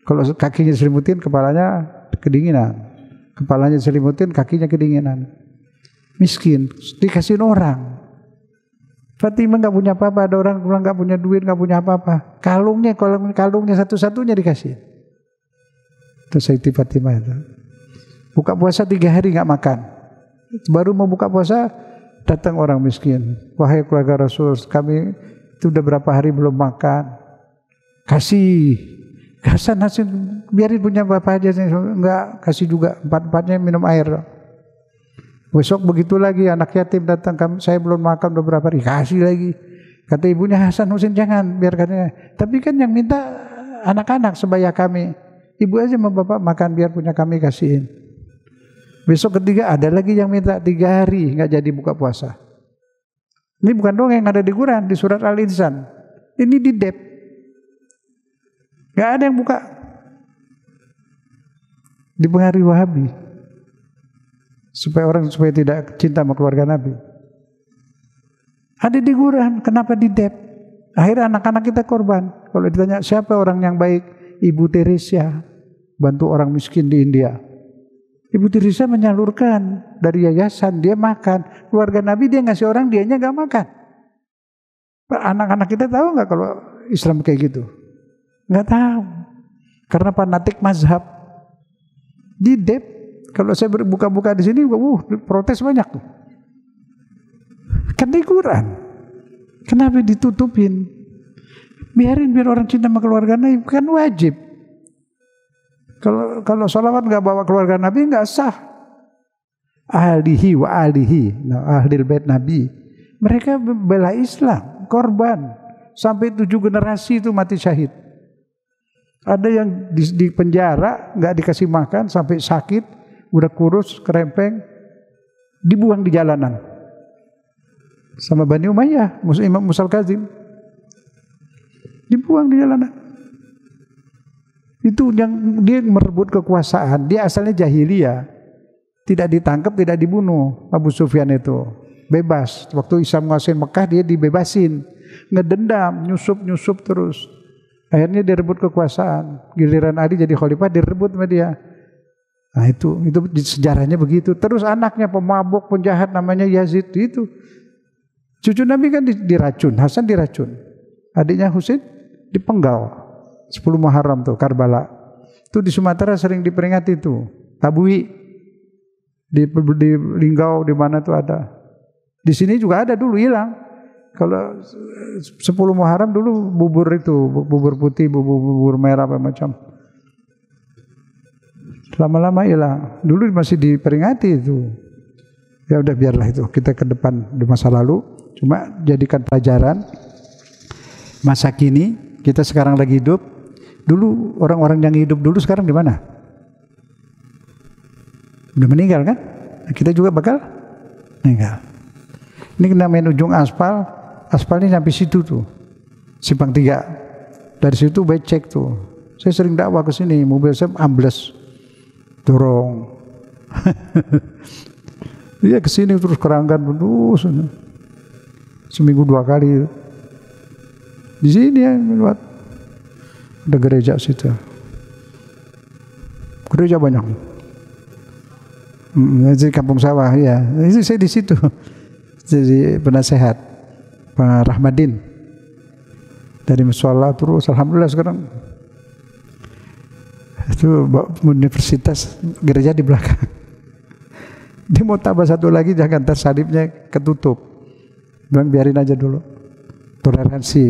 Kalau kakinya diselimutin, kepalanya kedinginan. Kepalanya diselimutin, kakinya kedinginan. Miskin, dikasihin orang. Fatimah nggak punya apa-apa, ada orang bilang nggak punya duit, nggak punya apa-apa. Kalungnya satu-satunya dikasih. Itu Sayyidah Fatimah itu. Buka puasa 3 hari nggak makan. Baru mau buka puasa, datang orang miskin. Wahai keluarga Rasul, kami itu udah berapa hari belum makan. Kasih. Hasan, biarin punya bapak aja. Enggak, kasih juga. 4-4-nya minum air. Besok begitu lagi, anak yatim datang, saya belum makan udah berapa hari, kasih lagi. Kata ibunya, Hasan Husin jangan, biarkan. Tapi kan yang minta anak-anak sebaya kami. Ibu aja sama bapak makan, biar punya kami kasihin. Besok ketiga ada lagi yang minta 3 hari nggak jadi buka puasa. Ini bukan dong yang ada di Quran, di surat Al-Insan. Ini di Dep. Nggak ada yang buka. Dipengaruhi Wahabi. Supaya tidak cinta sama keluarga Nabi. Ada di Quran, kenapa di Dep? Akhirnya anak-anak kita korban. Kalau ditanya siapa orang yang baik, Ibu Teresia bantu orang miskin di India. Ibu Teresia menyalurkan dari yayasan, dia makan. Keluarga Nabi dia ngasih orang, dianya nggak makan. Anak-anak kita tahu nggak kalau Islam kayak gitu? Nggak tahu, karena fanatik mazhab. Di Dep, kalau saya buka-buka di sini, protes banyak tuh. Kan di Quran, kenapa ditutupin? Biar orang cinta sama keluarga Nabi, kan wajib. Kalau sholawat nggak bawa keluarga Nabi nggak sah. Ahlihi wa alihi, ahlil bait Nabi. Mereka bela Islam, korban sampai 7 generasi itu mati syahid. Ada yang di penjara nggak dikasih makan sampai sakit, udah kurus, kerempeng, dibuang di jalanan sama Bani Umayyah, Imam Musa Al-Kazim, dibuang di jalanan. Itu yang dia merebut kekuasaan. Dia asalnya jahiliyah, tidak ditangkap, tidak dibunuh. Abu Sufyan itu bebas. Waktu Islam menguasai Mekah, dia dibebasin, ngedendam, nyusup terus. Akhirnya dia rebut kekuasaan. Giliran Ali jadi khalifah, direbut sama dia. Nah itu sejarahnya begitu. Terus anaknya pemabuk, penjahat namanya Yazid itu. Cucu Nabi kan diracun, Hasan diracun. Adiknya Husain dipenggal. 10 Muharram tuh Karbala. Itu di Sumatera sering diperingati tuh. Tabui di Linggau di mana tuh ada. Di sini juga ada dulu hilang. Kalau 10 Muharram dulu bubur itu, bubur putih, bubur merah apa macam. Lama-lama hilang. Dulu masih diperingati itu. Ya udah biarlah itu. Kita ke depan di masa lalu. Cuma jadikan pelajaran masa kini. Kita sekarang lagi hidup. Dulu orang-orang yang hidup dulu sekarang di mana? Udah meninggal kan? Kita juga bakal meninggal. Ini namanya ujung aspal. Aspalnya sampai situ tuh, Simpang 3. Dari situ becek tuh. Saya sering dakwah ke sini, mobil saya ambles, dorong. Dia ke sini terus keranggan terus. Seminggu 2 kali. Di sini ya, lewat. Ada gereja situ. Gereja banyak. Di Kampung Sawah ya. Ini saya di situ. Jadi penasehat Pak Rahmadin. Dari musola terus alhamdulillah sekarang itu universitas, gereja di belakang. Dia mau tambah satu lagi, jangan ntar salibnya ketutup. Bilang biarin aja dulu. Toleransi.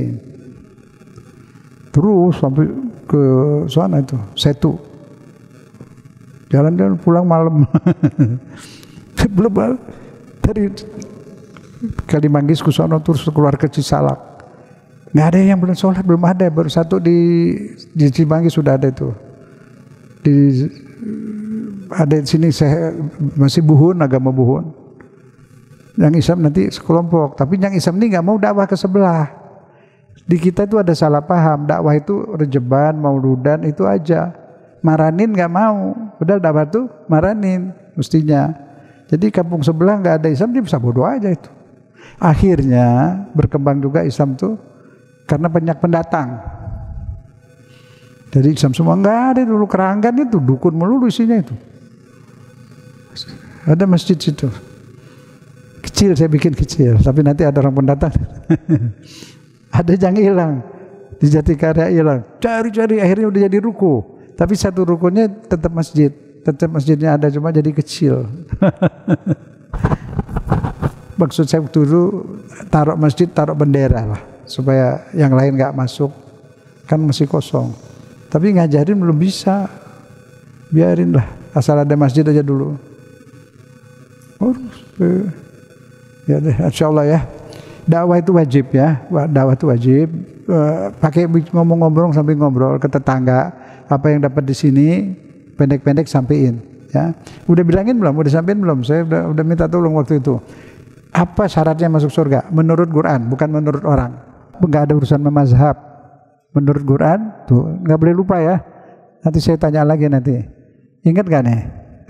Terus sampai ke sana itu, Setu. Jalan-jalan pulang malam. Belum dari Kalimanggis ke sana terus keluar ke Cisalak. Nggak ada yang belum sholat, belum ada. Baru satu di Cimanggis sudah ada itu. Ada di sini saya masih Buhun, agama Buhun. Yang Islam nanti sekelompok. Tapi yang Islam ini nggak mau dakwah ke sebelah. Di kita itu ada salah paham. Dakwah itu rejeban, mauludan itu aja. Maranin nggak mau. Padahal dakwah itu maranin mestinya. Jadi kampung sebelah nggak ada Islam, dia bisa bodoh aja itu. Akhirnya berkembang juga Islam tuh karena banyak pendatang. Jadi Islam semua nggak ada dulu, Keranggan itu dukun melulu isinya itu. Ada masjid situ. Kecil, saya bikin kecil, tapi nanti ada orang pendatang. Ada yang hilang di Jatikarya, hilang. Cari-cari akhirnya udah jadi ruko. Tapi satu rukonya tetap masjid. Tetap masjidnya ada, cuma jadi kecil. Maksud saya dulu taruh masjid, taruh bendera lah, supaya yang lain nggak masuk, kan masih kosong. Tapi ngajarin belum bisa, biarin lah, asal ada masjid aja dulu. Ya deh, insya Allah ya. Dakwah itu wajib ya, dakwah itu wajib. Pakai ngomong-ngomong sambil ngobrol ke tetangga, apa yang dapat di sini pendek-pendek sampein. Ya, udah bilangin belum? Udah sampein belum? Saya udah minta tolong waktu itu. Apa syaratnya masuk surga? Menurut Quran, bukan menurut orang. Enggak ada urusan mazhab. Menurut Quran, tuh nggak boleh lupa ya. Nanti saya tanya lagi nanti. Ingat gak nih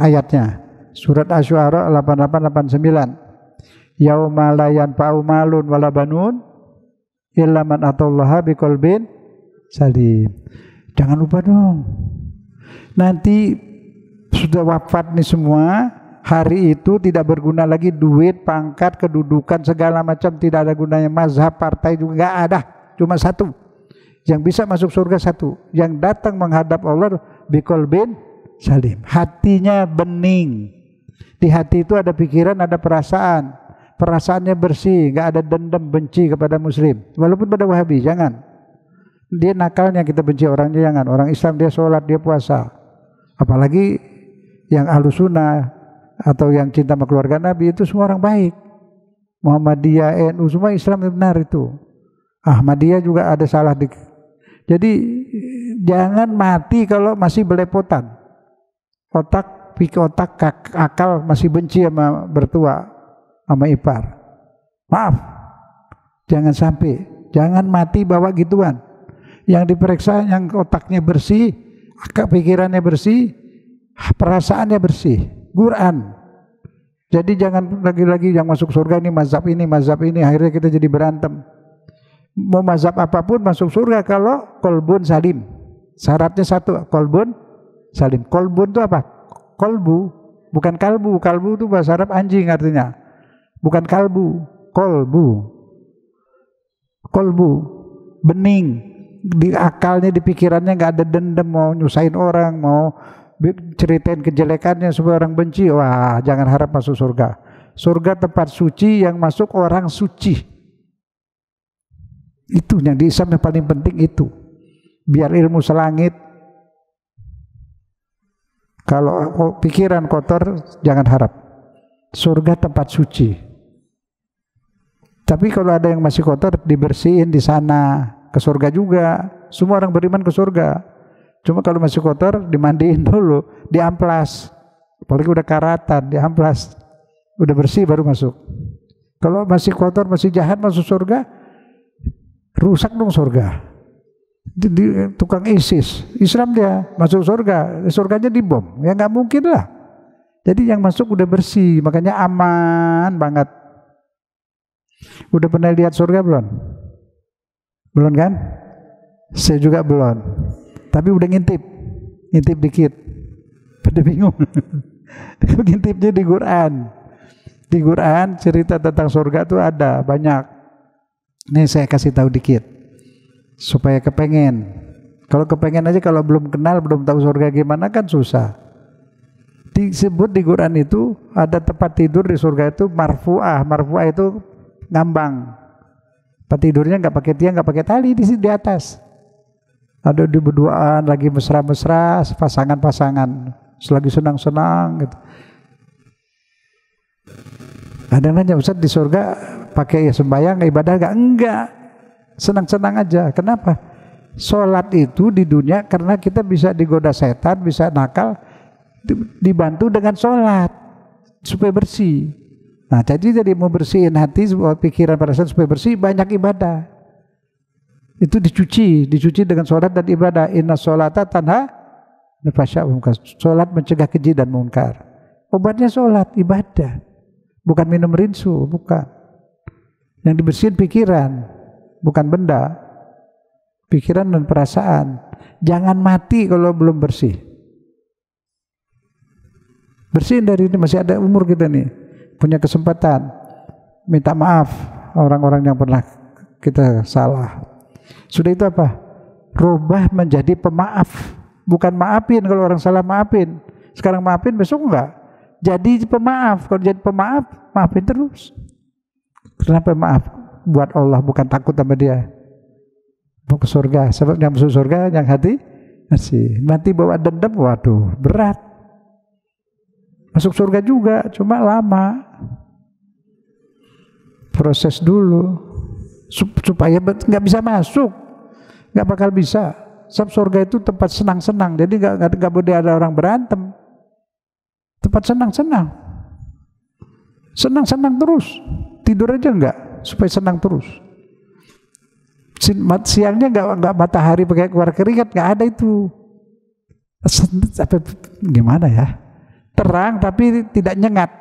ayatnya? Surat Asy-Syu'ara 8889. Yauma la yanfa'u malun wala banun illa man atallaha biqalbin salim. Jangan lupa dong. Nanti sudah wafat nih semua, hari itu tidak berguna lagi duit, pangkat, kedudukan, segala macam tidak ada gunanya. Mazhab, partai juga nggak ada, cuma satu. Yang bisa masuk surga satu, yang datang menghadap Allah biqalbin salim. Hatinya bening. Di hati itu ada pikiran, ada perasaan. Perasaannya bersih, nggak ada dendam, benci kepada Muslim. Walaupun pada Wahabi, jangan. Dia nakalnya kita benci orangnya, jangan. Orang Islam dia sholat, dia puasa. Apalagi yang Ahlussunnah atau yang cinta sama keluarga Nabi itu semua orang baik. Muhammadiyah, NU, semua Islam benar itu. Ahmadiyah juga ada salah dikit. Jadi jangan mati kalau masih belepotan. Otak, akal masih benci sama bertua, sama ipar. Maaf, jangan sampai. Jangan mati bawa gituan. Yang diperiksa yang otaknya bersih, pikirannya bersih, perasaannya bersih. Quran. Jadi jangan lagi-lagi yang masuk surga ini mazhab ini, akhirnya kita jadi berantem. Mau mazhab apapun masuk surga kalau kolbun salim. Syaratnya satu, kolbun salim. Kolbun itu apa? Kolbu, bukan kalbu. Kalbu itu bahasa Arab anjing artinya. Bukan kalbu, kolbu. Kolbu, bening. Di akalnya, di pikirannya nggak ada dendam, mau nyusahin orang, mau ceritain kejelekannya supaya orang benci. Wah, jangan harap masuk surga. Surga tempat suci, yang masuk orang suci. Itu yang di Islam yang paling penting itu. Biar ilmu selangit. Kalau pikiran kotor, jangan harap. Surga tempat suci. Tapi kalau ada yang masih kotor, dibersihin di sana. Ke surga juga. Semua orang beriman ke surga. Cuma kalau masih kotor dimandiin dulu, diamplas. Apalagi udah karatan, diamplas. Udah bersih baru masuk. Kalau masih kotor, masih jahat masuk surga, rusak dong surga. Tukang ISIS, Islam dia masuk surga, surganya dibom, ya nggak mungkin lah. Jadi yang masuk udah bersih, makanya aman banget. Udah pernah lihat surga belum? Belum kan? Saya juga belum. Tapi udah ngintip dikit. Pada bingung. Ngintipnya di Quran. Di Quran cerita tentang surga itu ada banyak. Nih saya kasih tahu dikit supaya kepengen. Kalau kepengen aja, kalau belum kenal, belum tahu surga gimana kan susah. Disebut di Quran itu ada tempat tidur di surga itu marfu'ah. Marfu'ah itu ngambang. Tempat tidurnya nggak pakai tiang, nggak pakai tali, di atas. Ada di berduaan lagi mesra-mesra, pasangan-pasangan, selagi senang-senang gitu. Ada nanya, Ustaz di surga pakai sembahyang ibadah nggak? Enggak, senang-senang aja. Kenapa? Sholat itu di dunia karena kita bisa digoda setan, bisa nakal, dibantu dengan sholat supaya bersih. Nah jadi mau bersihin hati, pikiran, perasaan supaya bersih, banyak ibadah. Itu dicuci dengan sholat dan ibadah. Inna sholata tanha anil fahsya'i wal munkar. Sholat mencegah keji dan munkar. Obatnya sholat, ibadah. Bukan minum rinsu, bukan. Yang dibersihin pikiran, bukan benda. Pikiran dan perasaan. Jangan mati kalau belum bersih. Bersihin dari ini, masih ada umur kita nih. Punya kesempatan. Minta maaf orang-orang yang pernah kita salah. Sudah itu apa? Rubah menjadi pemaaf. Bukan maafin, kalau orang salah maafin. Sekarang maafin, besok enggak. Jadi pemaaf. Kalau jadi pemaaf, maafin terus. Kenapa maaf? Buat Allah, bukan takut sama dia. Mau ke surga. Sebab yang masuk surga yang hati masih. Mati bawa dendam, waduh, berat. Masuk surga juga, cuma lama. Proses dulu. Supaya nggak bisa masuk, nggak bakal bisa. Sebab surga itu tempat senang-senang, jadi nggak boleh ada orang berantem. Tempat senang-senang, senang-senang terus. Tidur aja nggak, supaya senang terus. Siangnya nggak matahari pakai keluar keringat, nggak ada itu. Gimana ya? Terang tapi tidak nyengat.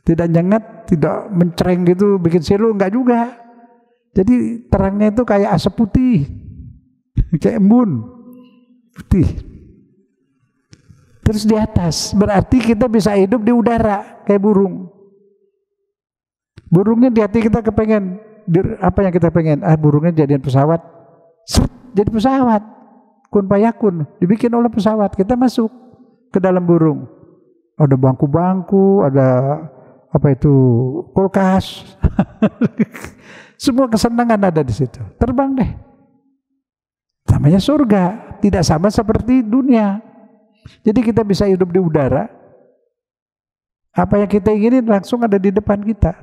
Tidak nyengat, tidak mencereng gitu, bikin silu, enggak juga. Jadi terangnya itu kayak asap putih, kayak embun putih. Terus di atas, berarti kita bisa hidup di udara, kayak burung. Burungnya di hati kita kepengen, apa yang kita pengen? Burungnya jadian pesawat, jadi pesawat. Kun payakun, dibikin oleh pesawat, kita masuk ke dalam burung. Ada bangku-bangku, ada apa itu, kulkas. Semua kesenangan ada di situ. Terbang deh. Namanya surga, tidak sama seperti dunia. Jadi kita bisa hidup di udara. Apa yang kita inginin langsung ada di depan kita.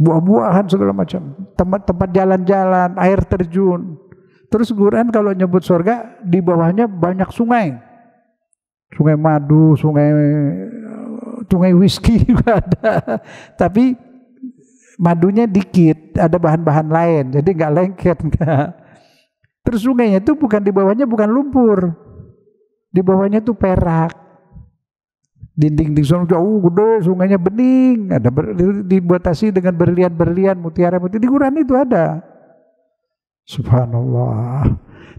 Buah-buahan segala macam, tempat jalan-jalan, air terjun. Terus Quran kalau nyebut surga, di bawahnya banyak sungai. Sungai madu, sungai whisky juga ada, tapi madunya dikit, ada bahan-bahan lain, jadi nggak lengket, nggak. Terus sungainya itu bukan, di bawahnya bukan lumpur, di bawahnya itu perak, dinding sungai jauh gede, sungainya bening, ada dibatasi dengan berlian-berlian, mutiara-mutiara. Di Quran itu ada. Subhanallah.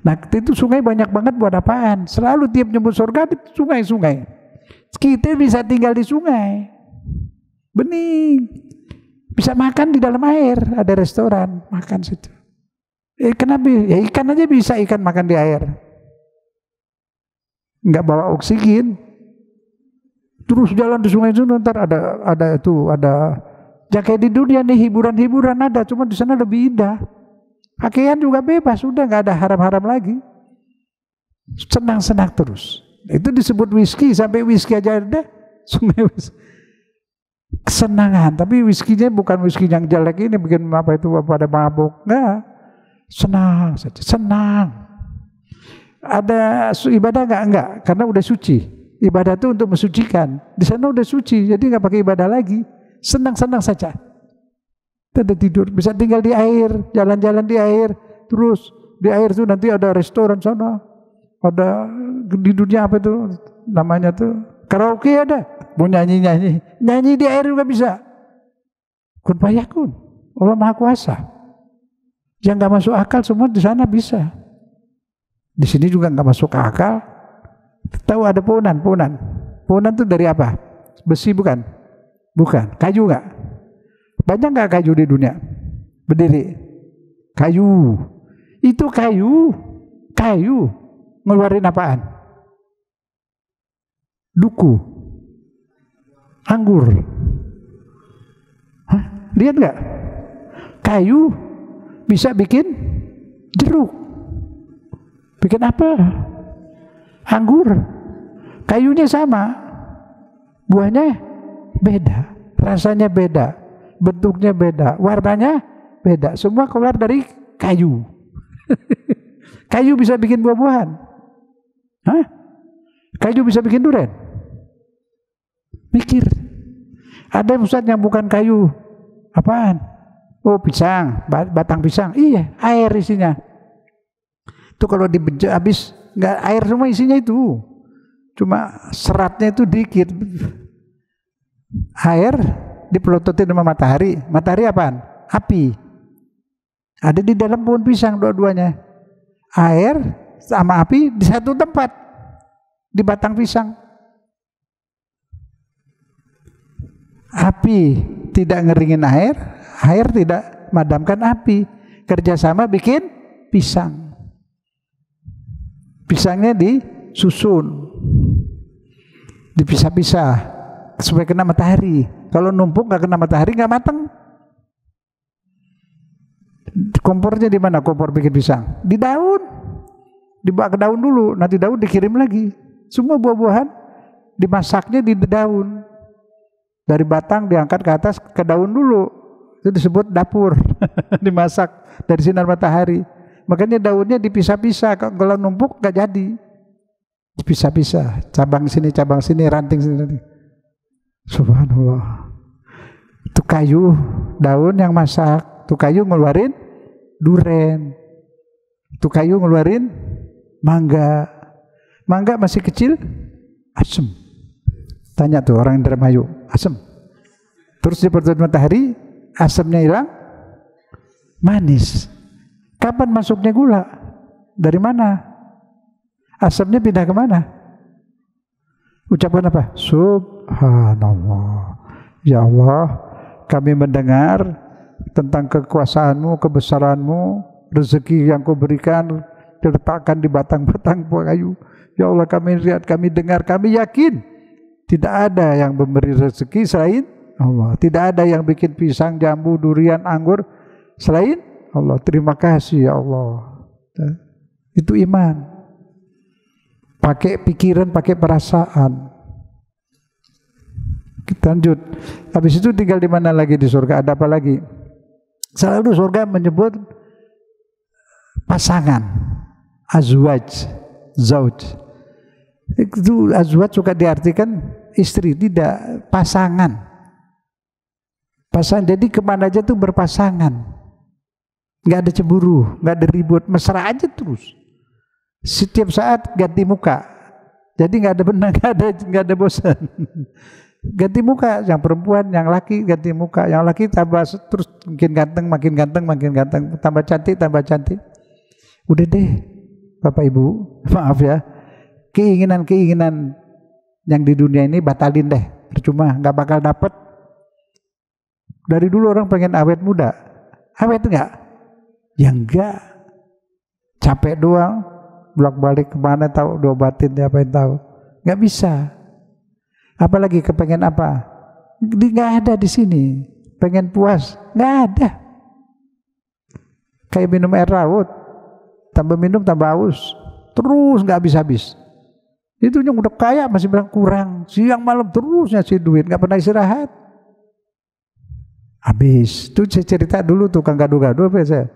Nah itu sungai banyak banget buat apaan? Selalu tiap nyebut surga di sungai-sungai. Kita bisa tinggal di sungai, bening, bisa makan di dalam air, ada restoran, makan situ. Kenapa? Ya ikan aja bisa, ikan makan di air, nggak bawa oksigen, terus jalan di sungai itu, ntar ada jangan kayak di dunia nih, hiburan ada, cuma di sana lebih indah. Pakaian juga bebas, udah nggak ada haram-haram lagi, senang-senang terus. Itu disebut whisky, sampai whisky aja ada, sungai whisky. Kesenangan, tapi whisky-nya bukan whisky yang jelek ini bikin apa itu pada mabuk, enggak. Senang saja, senang. Ada ibadah nggak? Enggak, karena udah suci. Ibadah itu untuk mensucikan. Di sana udah suci, jadi nggak pakai ibadah lagi. Senang-senang saja. Tidak tidur, bisa tinggal di air, jalan-jalan di air, terus di air itu nanti ada restoran sana, ada di dunia apa itu namanya tuh karaoke ada, mau nyanyi di air juga bisa. Kun fayakun, Allah Maha Kuasa. Yang nggak masuk akal semua di sana bisa. Di sini juga nggak masuk akal. Tahu ada pohonan itu dari apa? Besi bukan? Bukan. Kayu nggak? Banyak nggak kayu di dunia? Berdiri. Kayu. Itu kayu ngeluarin apaan? Duku. Anggur. Hah? Lihat nggak? Kayu bisa bikin jeruk. Bikin apa? Anggur. Kayunya sama, buahnya beda, rasanya beda, bentuknya beda, warnanya beda. Semua keluar dari kayu. Kayu bisa bikin buah-buahan. Hah? Kayu bisa bikin durian. Mikir. Ada Ustaz yang bukan kayu. Apaan? Oh, pisang, batang pisang. Iya, air isinya. Itu kalau dibejek habis nggak air semua isinya itu, cuma seratnya itu dikit. Air dipelototin sama matahari. Matahari apaan? Api. Ada di dalam pohon pisang dua-duanya. Air sama api di satu tempat, di batang pisang. Api tidak ngeringin air, air tidak madamkan api. Kerjasama bikin pisang. Pisangnya disusun, dipisah-pisah supaya kena matahari. Kalau numpuk nggak kena matahari nggak matang. Kompornya di mana? Kompor bikin pisang di daun, dibawa ke daun dulu, nanti daun dikirim lagi. Semua buah-buahan dimasaknya di daun, dari batang diangkat ke atas ke daun dulu, itu disebut dapur. Dimasak dari sinar matahari. Makanya daunnya dipisah-pisah, kalau numpuk nggak jadi. Dipisah-pisah, cabang sini, ranting sini. Subhanallah. Itu kayu, daun yang masak. Itu kayu ngeluarin duren. Itu kayu ngeluarin mangga. Mangga masih kecil, asem. Tanya tuh orang Indramayu, asem. Terus dipertutup matahari, asemnya hilang, manis. Kapan masuknya gula? Dari mana? Asamnya pindah ke mana? Ucapan apa? Subhanallah. Ya Allah, kami mendengar tentang kekuasaan-Mu, kebesaran-Mu, rezeki yang Kau berikan diletakkan di batang-batang kayu. Ya Allah, kami lihat, kami dengar, kami yakin tidak ada yang memberi rezeki selain Allah. Tidak ada yang bikin pisang, jambu, durian, anggur selain Allah. Terima kasih ya Allah. Itu iman. Pakai pikiran, pakai perasaan. Kita lanjut. Habis itu tinggal di mana lagi di surga? Ada apa lagi? Selalu surga menyebut pasangan, azwaj, zauj. Itu azwaj juga diartikan istri, tidak pasangan. Pasangan. Jadi kemana aja tuh berpasangan. Nggak ada cemburu, nggak ada ribut, mesra aja terus. Setiap saat ganti muka, jadi nggak ada benar, nggak ada bosan. Ganti muka, yang perempuan, yang laki ganti muka, yang laki tambah terus makin ganteng, tambah cantik. Udah deh, Bapak Ibu, maaf ya, keinginan yang di dunia ini batalin deh, percuma, nggak bakal dapet. Dari dulu orang pengen awet muda, awet nggak? Ya enggak, capek doang, bolak-balik kemana tahu, diobatin apa yang tahu, nggak bisa. Apalagi kepengen apa? Nggak ada di sini. Pengen puas, nggak ada. Kayak minum air laut, tambah minum tambah haus, terus nggak habis-habis. Itu yang udah kaya masih bilang kurang, siang malam terus ngasih duit, nggak pernah istirahat. Habis. Itu saya cerita dulu tukang gaduh-gaduh apa ya saya.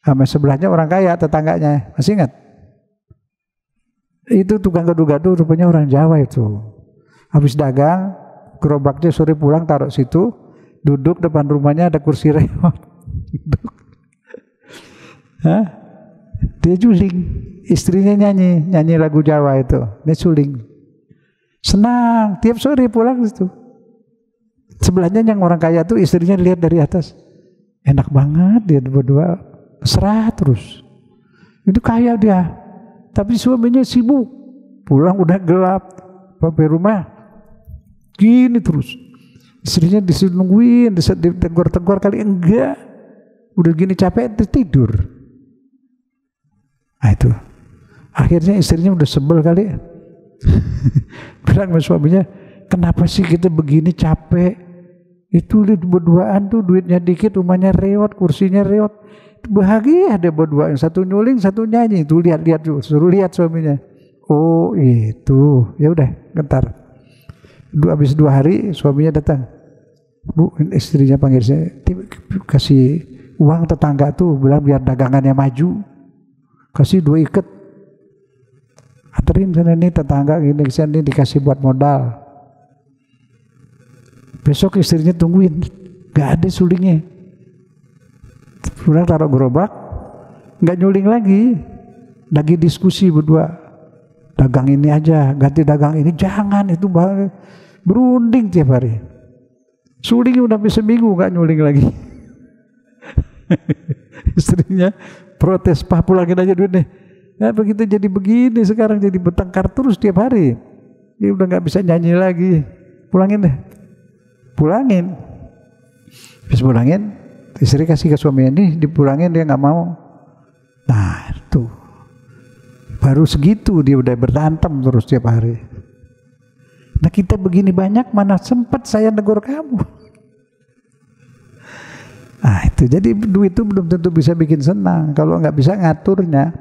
Sama sebelahnya orang kaya, tetangganya, masih ingat? Itu tukang gado-gado rupanya orang Jawa itu. Habis dagang, gerobaknya sore pulang taruh situ, duduk depan rumahnya ada kursi remote. Hah? Dia juling, istrinya nyanyi lagu Jawa itu, dia suling. Senang, tiap sore pulang situ. Sebelahnya yang orang kaya tuh istrinya lihat dari atas, enak banget dia berdua, mesra terus. Itu kaya dia. Tapi suaminya sibuk, pulang udah gelap, sampai rumah gini terus. Istrinya disuruh nungguin, ditegur-tegur kali enggak, udah gini capek tidur. Nah itu, akhirnya istrinya udah sebel kali, bilang sama suaminya, kenapa sih kita begini capek? Itu berduaan tuh duitnya dikit, rumahnya rewot, kursinya rewot. Bahagia ada berdua, yang satu nyuling, satu nyanyi. Tuh lihat tuh, suruh lihat suaminya. Oh itu, ya udah, bentar. Habis 2 hari suaminya datang. Bu, istrinya panggil saya, kasih uang tetangga tuh, bilang biar dagangannya maju. Kasih 2 ikat. Anterin sana nih tetangga gini kesini dikasih buat modal. Besok istrinya tungguin, gak ada sulingnya. Pulang taruh gerobak, nggak nyuling lagi diskusi berdua, dagang ini aja, ganti dagang ini, jangan itu berunding tiap hari. Suling udah sampai seminggu nggak nyuling lagi. Istrinya protes, Pak pulangin aja duitnya. Nah begitu jadi begini sekarang, jadi bertengkar terus tiap hari. Dia udah nggak bisa nyanyi lagi, pulangin deh, pulangin, habis pulangin. Istri kasih ke suaminya, nih dipulangin, dia nggak mau. Nah itu baru segitu dia udah berantem terus tiap hari. Nah kita begini banyak, mana sempat saya negur kamu. Nah itu, jadi duit itu belum tentu bisa bikin senang kalau nggak bisa ngaturnya.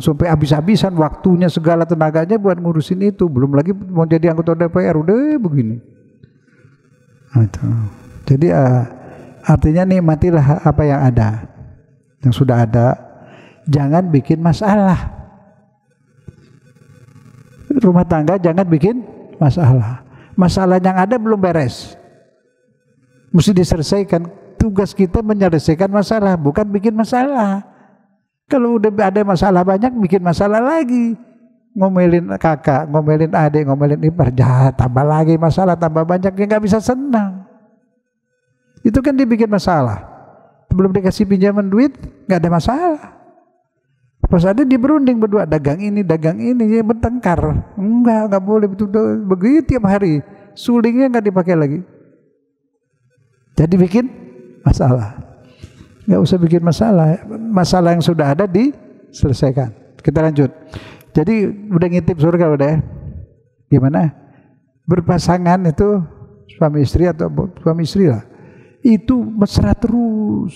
Sampai habis-habisan waktunya, segala tenaganya buat ngurusin itu, belum lagi mau jadi anggota DPR, udah begini. Nah, itu. Jadi artinya nikmatilah apa yang ada, yang sudah ada, jangan bikin masalah. Rumah tangga jangan bikin masalah. Masalah yang ada belum beres, mesti diselesaikan. Tugas kita menyelesaikan masalah, bukan bikin masalah. Kalau udah ada masalah banyak, bikin masalah lagi. Ngomelin kakak, ngomelin adik, ngomelin ipar, tambah lagi masalah, tambah banyak, dia nggak bisa senang. Itu kan dibikin masalah. Belum dikasih pinjaman duit, nggak ada masalah. Pas ada dia berunding berdua, dagang ini, dia bertengkar. Enggak boleh begitu tiap hari. Sulingnya nggak dipakai lagi. Jadi bikin masalah. Nggak usah bikin masalah. Masalah yang sudah ada diselesaikan. Kita lanjut. Jadi udah ngintip surga udah ya. Gimana? Berpasangan itu suami istri atau suami istri lah. Itu mesra terus,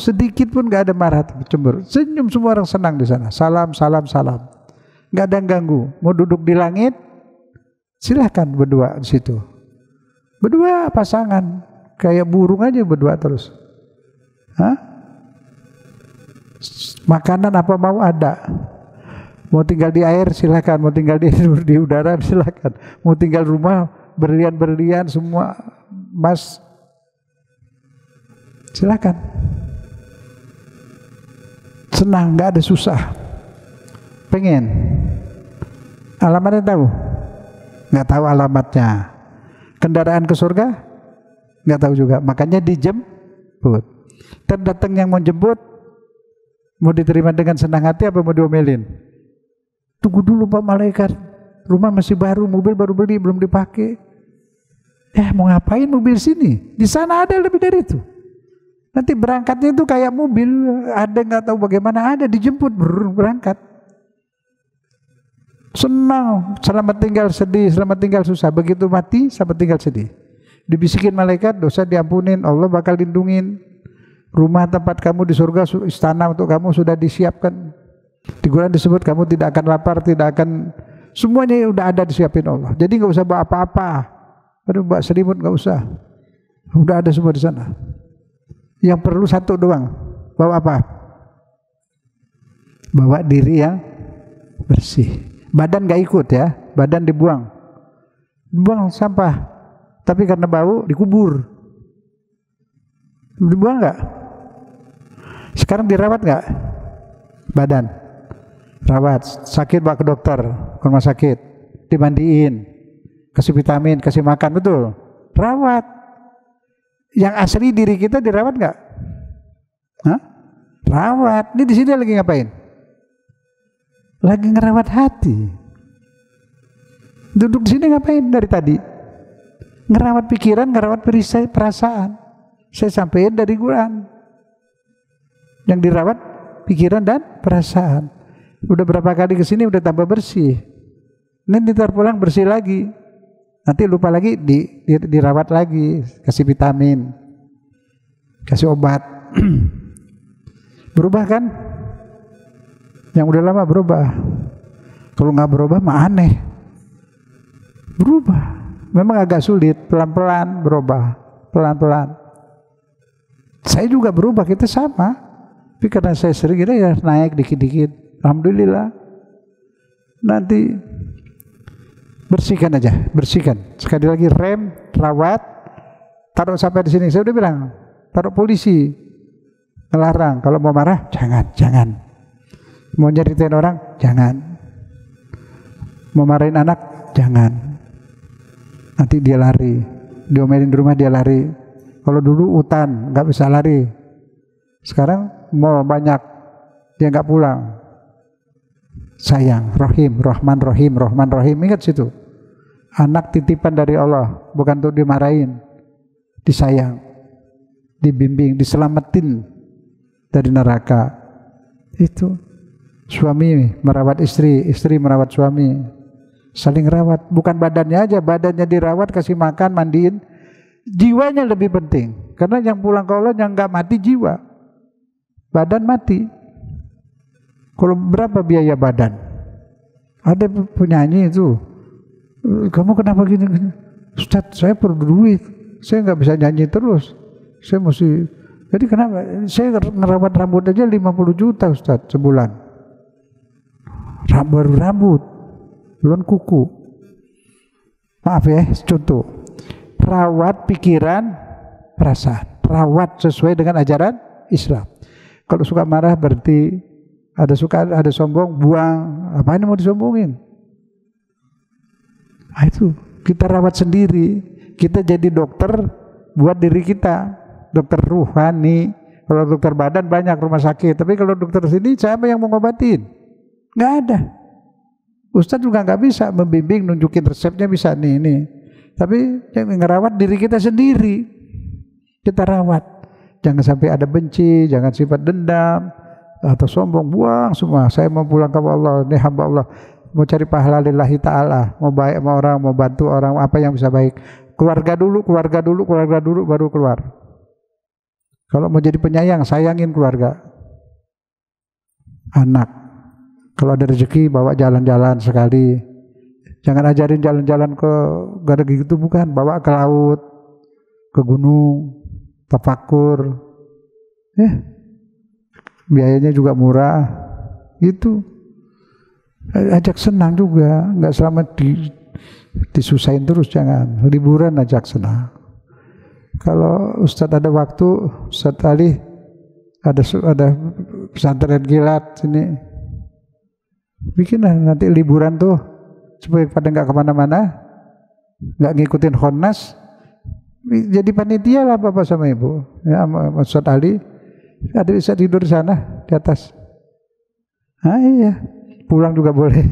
sedikit pun nggak ada marah, cemburu, senyum, semua orang senang di sana. Salam, nggak ada yang ganggu. Mau duduk di langit, silahkan berdua di situ. Berdua pasangan, kayak burung aja berdua terus. Hah? Makanan apa mau ada. Mau tinggal di air silahkan, mau tinggal di udara silahkan, mau tinggal rumah berlian semua. Mas, silakan. Senang, nggak ada susah. Pengen. Alamatnya tahu? Nggak tahu alamatnya. Kendaraan ke surga? Nggak tahu juga. Makanya dijemput. Terdatang yang mau jemput, mau diterima dengan senang hati apa mau diomelin? Tunggu dulu Pak Malaikat. Rumah masih baru, mobil baru beli, belum dipakai. Mau ngapain mobil sini? Di sana ada lebih dari itu. Nanti berangkatnya itu kayak mobil, ada nggak tahu bagaimana, ada dijemput berangkat. Senang, selamat tinggal sedih, selamat tinggal susah. Begitu mati, selamat tinggal sedih. Dibisikin malaikat, dosa diampunin, Allah bakal lindungin. Rumah tempat kamu di surga, istana untuk kamu sudah disiapkan. Di Quran disebut kamu tidak akan lapar, tidak akan, semuanya udah ada disiapin Allah. Jadi nggak usah bawa apa-apa. Aduh, mbak selimut nggak usah, udah ada semua di sana. Yang perlu satu doang, bawa apa? Bawa diri yang bersih. Badan gak ikut ya, badan dibuang sampah. Tapi karena bau dikubur. Dibuang gak? Sekarang dirawat gak? Badan rawat, sakit bawa ke dokter, ke rumah sakit, dimandiin, kasih vitamin, kasih makan, betul? Rawat. Yang asli diri kita dirawat gak? Hah? Rawat. Ini di sini lagi ngapain? Lagi ngerawat hati. Duduk di sini ngapain dari tadi? Ngerawat pikiran, ngerawat perasaan. Saya sampaikan dari Quran. Yang dirawat pikiran dan perasaan. Udah berapa kali kesini udah tambah bersih. Nanti ntar pulang bersih lagi. Nanti lupa lagi dirawat lagi, kasih vitamin, kasih obat. Berubah kan? Yang udah lama berubah. Kalau nggak berubah mah aneh. Berubah. Memang agak sulit, pelan-pelan berubah, pelan-pelan. Saya juga berubah, kita sama. Tapi karena saya sering ya naik dikit-dikit. Alhamdulillah. Nanti bersihkan aja, bersihkan. Sekali lagi rem, rawat, taruh sampai di sini. Saya udah bilang, taruh polisi, ngelarang. Kalau mau marah, jangan. Mau nyeritain orang, jangan. Mau marahin anak, jangan. Nanti dia lari, diomelin di rumah dia lari. Kalau dulu hutan, nggak bisa lari. Sekarang mau banyak, dia nggak pulang. Sayang, Rahim, Rahman, Rahim, ingat situ. Anak titipan dari Allah, bukan untuk dimarahin, disayang, dibimbing, diselamatin dari neraka. Itu suami merawat istri, istri merawat suami, saling rawat. Bukan badannya aja, badannya dirawat, kasih makan, mandiin. Jiwanya lebih penting, karena yang pulang ke Allah yang nggak mati jiwa, badan mati. Kalau berapa biaya badan? Ada penyanyi itu, kamu kenapa gini? Ustaz, saya perlu duit, saya nggak bisa nyanyi terus, saya mesti. Jadi kenapa? Saya ngerawat rambut aja 50 juta Ustaz sebulan. Baru rambut, belum kuku. Maaf ya, contoh. Rawat pikiran, perasaan. Rawat sesuai dengan ajaran Islam. Kalau suka marah berarti ada suka, ada sombong, buang. Apa ini mau disombongin? Nah, itu kita rawat sendiri. Kita jadi dokter buat diri kita. Dokter ruhani. Kalau dokter badan banyak rumah sakit. Tapi kalau dokter sini siapa yang mau ngobatin? Nggak ada. Ustadz juga nggak bisa membimbing, nunjukin resepnya bisa nih ini. Tapi yang ngerawat diri kita sendiri. Kita rawat. Jangan sampai ada benci, jangan sifat dendam atau sombong, buang semua. Saya mau pulang ke Allah, ini hamba Allah, mau cari pahala lillahi ta'ala, mau baik sama orang, mau bantu orang, apa yang bisa baik. Keluarga dulu, baru keluar. Kalau mau jadi penyayang, sayangin keluarga. Anak, kalau ada rezeki bawa jalan-jalan sekali. Jangan ajarin jalan-jalan ke gara gitu, bukan. Bawa ke laut, ke gunung, tafakur. Biayanya juga murah. Gitu. Ajak senang juga, nggak selama disusahin terus, jangan. Liburan ajak senang. Kalau Ustadz ada waktu, Ustadz Ali ada pesantren kilat sini. Bikinlah nanti liburan tuh. Supaya pada nggak kemana-mana, nggak ngikutin Honnas, jadi panitia lah Bapak sama Ibu. Ya, Ustadz Ali, ada bisa tidur di sana di atas. Ah iya, pulang juga boleh.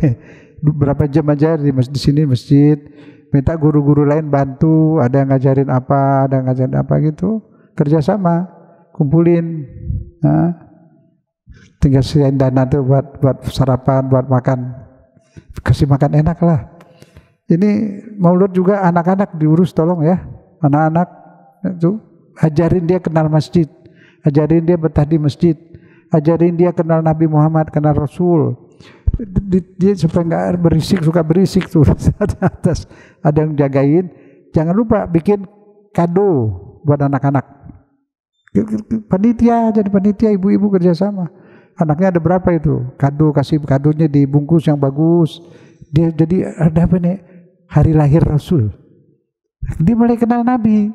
Berapa jam aja di sini masjid. Minta guru-guru lain bantu, ada yang ngajarin apa, ada yang ngajarin apa gitu. Kerjasama, kumpulin. Nah, tinggal sisain dana tuh buat sarapan, buat makan. Kasih makan enak lah. Ini maulud juga anak-anak diurus, tolong ya. Anak-anak itu ajarin dia kenal masjid, ajarin dia betah di masjid, ajarin dia kenal Nabi Muhammad, kenal Rasul. Dia supaya nggak berisik, suka berisik tuh atas. Ada yang jagain. Jangan lupa bikin kado buat anak-anak. Panitia, jadi panitia, ibu-ibu kerjasama. Anaknya ada berapa itu? Kado, kasih kadonya dibungkus yang bagus. Dia jadi ada apa nih? Hari lahir Rasul. Dia mulai kenal Nabi.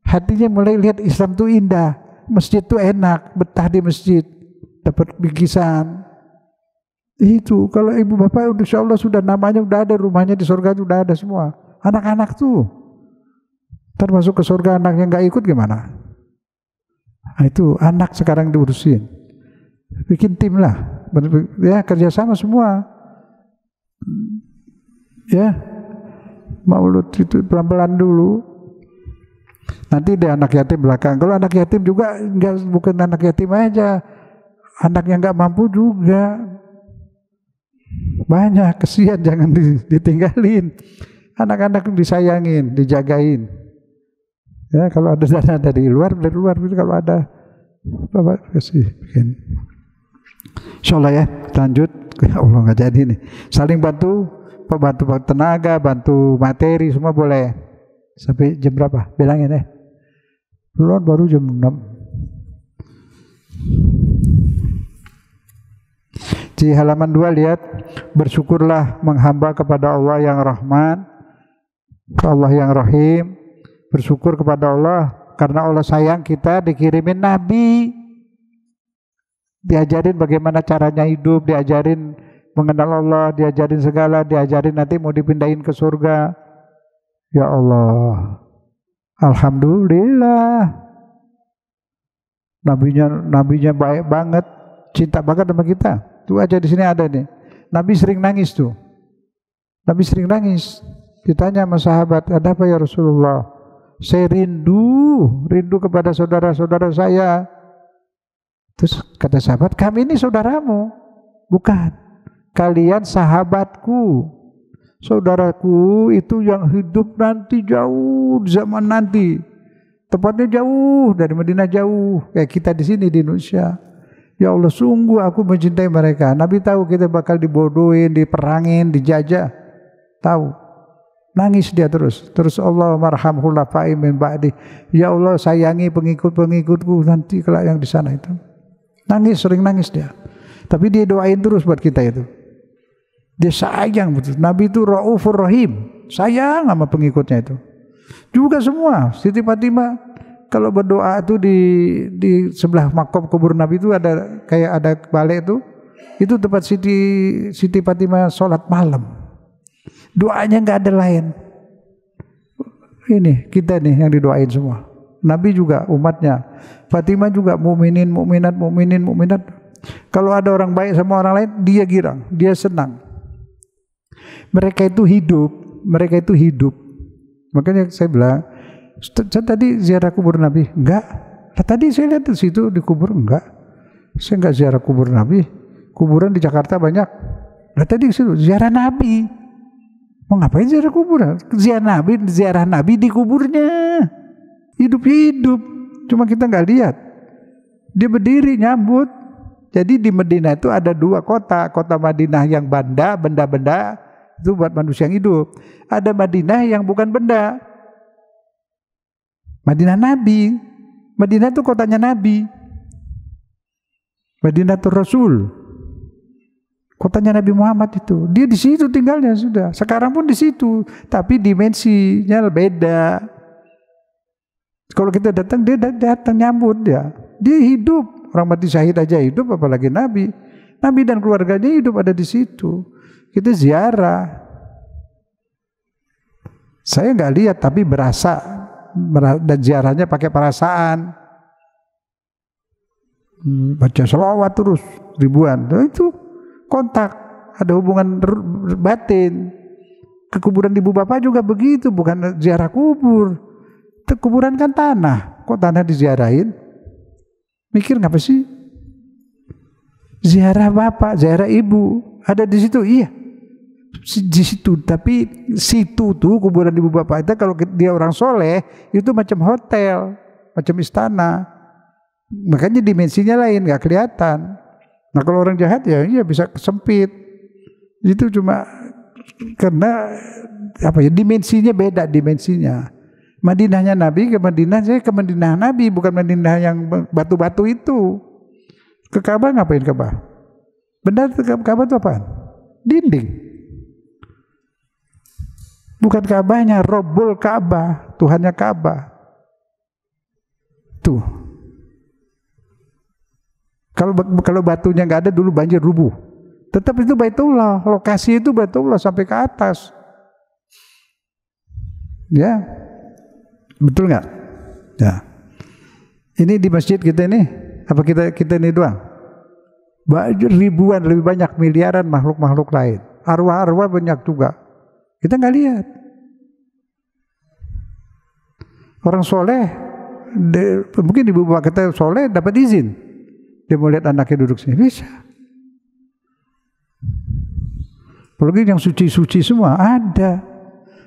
Hatinya mulai lihat Islam tuh indah. Masjid tuh enak, betah di masjid. Dapat bingkisan. Itu kalau ibu bapak insya Allah sudah namanya udah ada, rumahnya di surga sudah ada semua. Anak-anak tuh termasuk ke surga, anak yang nggak ikut gimana? Nah, itu anak sekarang diurusin. Bikin tim lah, ya kerjasama semua. Ya, maulud itu pelan-pelan dulu. Nanti deh anak yatim belakang. Kalau anak yatim juga bukan anak yatim aja, anak yang nggak mampu juga banyak. Kesian, jangan ditinggalin. Anak-anak disayangin, dijagain. Ya, kalau ada dana dari luar kalau ada bapak kasih bikin. Insyaallah ya, lanjut. Ya Allah nggak jadi nih. Saling bantu tenaga, bantu materi semua boleh. Sampai jam berapa? Bilangin deh. Belum, baru jam 6. Di halaman 2 lihat, bersyukurlah menghamba kepada Allah yang Rahman, Allah yang Rahim. Bersyukur kepada Allah karena Allah sayang kita, dikirimin Nabi, diajarin bagaimana caranya hidup, diajarin mengenal Allah, diajarin segala, diajarin nanti mau dipindahin ke surga. Ya Allah, alhamdulillah. Nabinya baik banget, cinta banget sama kita. Tuh aja di sini ada nih. Nabi sering nangis tuh. Nabi sering nangis. Ditanya sama sahabat, ada apa ya Rasulullah? Saya rindu kepada saudara-saudara saya. Terus kata sahabat, kami ini saudaramu. Bukan, kalian sahabatku. Saudaraku itu yang hidup nanti jauh zaman nanti. Tepatnya jauh dari Madinah, jauh kayak kita di sini di Indonesia. Ya Allah, sungguh aku mencintai mereka. Nabi tahu kita bakal dibodohin, diperangin, dijajah. Tahu. Nangis dia terus Allah marhamhul lafai min ba'di. Ya Allah, sayangi pengikut-pengikutku nanti kelak yang di sana itu. Nangis, sering nangis dia. Tapi dia doain terus buat kita itu. Dia sayang betul. Nabi itu Raufur Rahim, sayang sama pengikutnya itu. Juga semua. Siti Fatimah kalau berdoa itu di sebelah makom kubur Nabi itu ada kayak ada balik itu. Itu tempat Siti Fatimah sholat malam. Doanya nggak ada lain. Ini kita nih yang didoain semua. Nabi juga umatnya. Fatimah juga mukminin. Kalau ada orang baik sama orang lain, dia girang, dia senang. Mereka itu hidup. Makanya saya bilang, tadi ziarah kubur Nabi, enggak. Nah, tadi saya lihat di situ di kubur, enggak. Saya enggak ziarah kubur Nabi. Kuburan di Jakarta banyak. Nah, tadi situ ziarah Nabi. Mau ngapain ziarah kuburan? Ziarah Nabi di kuburnya. Hidup. Cuma kita nggak lihat. Dia berdiri nyambut. Jadi di Madinah itu ada 2 kota. Kota Madinah yang benda itu buat manusia yang hidup. Ada Madinah yang bukan benda. Madinah Nabi. Madinah itu kotanya Nabi. Madinah itu Rasul. Kotanya Nabi Muhammad itu, dia di situ tinggalnya sudah. Sekarang pun di situ, tapi dimensinya beda. Kalau kita datang, dia datang nyambut dia. Dia hidup, orang mati syahid aja hidup, apalagi Nabi. Nabi dan keluarganya hidup ada di situ. Kita ziarah. Saya nggak lihat, tapi berasa dan ziarahnya pakai perasaan. Baca sholawat terus ribuan, nah, itu kontak, ada hubungan batin. Ke kuburan ibu bapak juga begitu, bukan ziarah kubur. Kuburan kan tanah, kok tanah diziarahin? Mikir ngapa sih? Ziarah bapak, ziarah ibu, ada di situ, iya. Di situ, tapi situ tuh kuburan ibu bapak itu kalau dia orang soleh, itu macam hotel, macam istana. Makanya dimensinya lain, nggak kelihatan. Nah kalau orang jahat ya iya bisa sempit. Itu cuma karena apa ya, dimensinya beda dimensinya. Madinahnya Nabi ke Madinah, saya ke Madinah Nabi, bukan Madinah yang batu-batu itu. Ke Ka'bah ngapain Ka'bah? Benar Ka'bah itu apaan? Dinding. Bukan Ka'bahnya, Rabbul Ka'bah, Tuhannya Ka'bah. Tuh. Kalau batunya nggak ada dulu banjir rubuh. Tetap itu Baitullah, lokasi itu Baitullah sampai ke atas. Ya, betul nggak? Ya. Ini di masjid kita ini, apa kita ini doang? Ribuan, lebih banyak miliaran makhluk-makhluk lain. Arwah-arwah banyak juga. Kita nggak lihat. Orang soleh, mungkin ibu bapak kita soleh dapat izin. Dia mau lihat anaknya duduk sini, bisa. Apalagi yang suci-suci semua ada.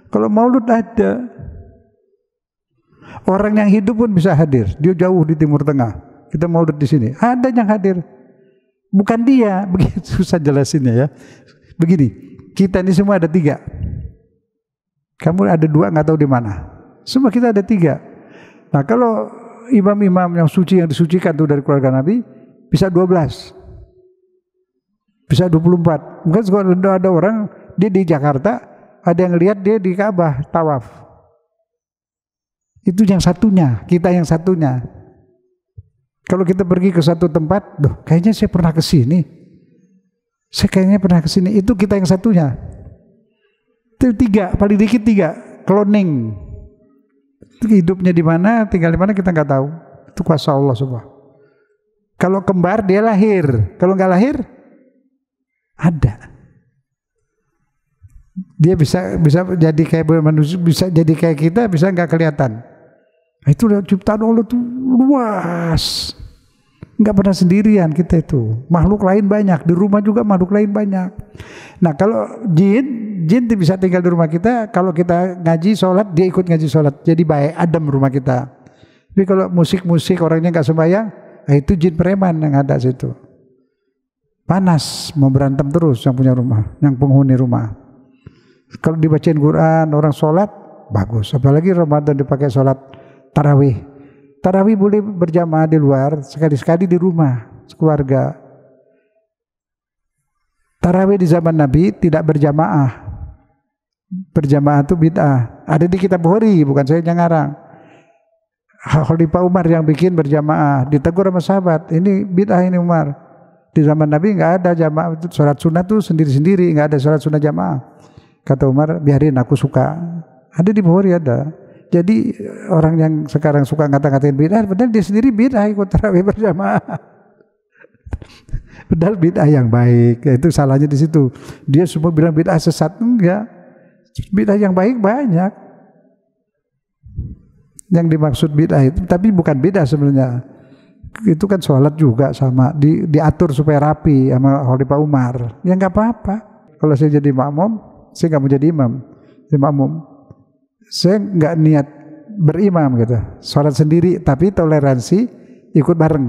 Kalau maulud ada. Orang yang hidup pun bisa hadir. Dia jauh di Timur Tengah. Kita maulud di sini. Ada yang hadir. Bukan dia. Begitu susah jelasinnya ya. Begini, kita ini semua ada 3. Kamu ada 2 nggak tahu di mana. Semua kita ada 3. Nah kalau imam-imam yang suci yang disucikan tuh dari keluarga Nabi bisa 12. Bisa 24. Mungkin kalau ada orang dia di Jakarta, ada yang lihat dia di Ka'bah tawaf. Itu yang satunya, kita yang satunya. Kalau kita pergi ke satu tempat, kayaknya saya pernah ke sini. Saya kayaknya pernah ke sini. Itu kita yang satunya. Itu 3, paling dikit 3, cloning. Hidupnya di mana, tinggal di mana kita nggak tahu. Itu kuasa Allah semua. Kalau kembar dia lahir, kalau nggak lahir ada. Dia bisa jadi kayak manusia, bisa jadi kayak kita, bisa nggak kelihatan. Nah, itu ciptaan Allah tuh luas. Nggak pernah sendirian kita itu. Makhluk lain banyak, di rumah juga makhluk lain banyak. Nah kalau jin bisa tinggal di rumah kita. Kalau kita ngaji sholat, dia ikut ngaji sholat. Jadi baik, adem rumah kita. Tapi kalau musik orangnya nggak sembahyang, nah itu jin preman yang ada situ. Panas, mau berantem terus yang punya rumah, yang penghuni rumah. Kalau dibacain Quran, orang sholat, bagus. Apalagi Ramadan dipakai sholat tarawih. Tarawih boleh berjamaah di luar, sekali-sekali di rumah, sekeluarga. Tarawih di zaman Nabi tidak berjamaah. Berjamaah itu bid'ah. Ada di kitab Bukhari, bukan saya yang ngarang. Khalifah Umar yang bikin berjamaah, ditegur sama sahabat, ini bid'ah ini Umar. Di zaman Nabi nggak ada jamaah, sholat sunnah tuh sendiri-sendiri, nggak ada sholat sunnah jamaah. Kata Umar, biarin aku suka. Ada di Bukhari ada. Jadi orang yang sekarang suka ngata-ngatain bid'ah, padahal dia sendiri bid'ah ikut tarawih berjamaah. Padahal bid'ah yang baik, itu salahnya di situ. Dia semua bilang bid'ah sesat, enggak. Bid'ah yang baik banyak. Yang dimaksud bid'ah itu, tapi bukan bid'ah sebenarnya. Itu kan sholat juga sama, diatur supaya rapi sama Khalifah Umar. Ya nggak apa-apa. Kalau saya jadi makmum, saya nggak mau jadi imam, jadi makmum. Saya nggak niat berimam gitu, sholat sendiri, tapi toleransi ikut bareng,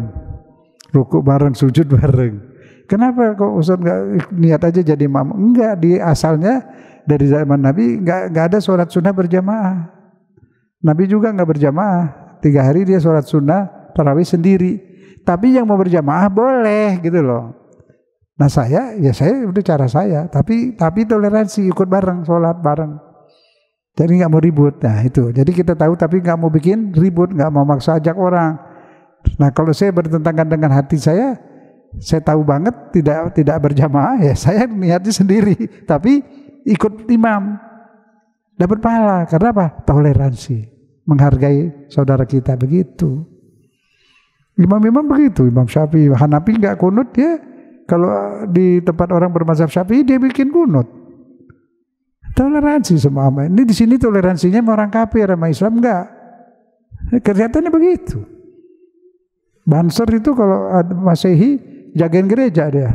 rukuk bareng, sujud bareng. Kenapa kok Ustaz nggak niat aja jadi makmum? Enggak, di asalnya dari zaman Nabi nggak ada sholat sunnah berjamaah. Nabi juga nggak berjamaah, 3 hari dia sholat sunnah tarawih sendiri, tapi yang mau berjamaah boleh gitu loh. Nah saya udah cara saya, tapi toleransi ikut bareng, sholat bareng. Jadi nggak mau ribut. Nah itu, jadi kita tahu tapi nggak mau bikin ribut, nggak mau maksa ajak orang. Nah kalau saya bertentangan dengan hati saya tahu banget tidak berjamaah, ya saya niatnya sendiri, tapi ikut imam, dapat pahala. Karena apa? Toleransi, menghargai saudara kita, begitu. Imam-imam begitu, Imam Syafi'i, Hanafi nggak kunut, dia kalau di tempat orang bermazhab Syafi'i dia bikin kunut. Toleransi semua. Ini di sini toleransinya sama orang kafir, sama Islam enggak. Kelihatannya begitu. Banser itu kalau ada Masehi jagain gereja dia,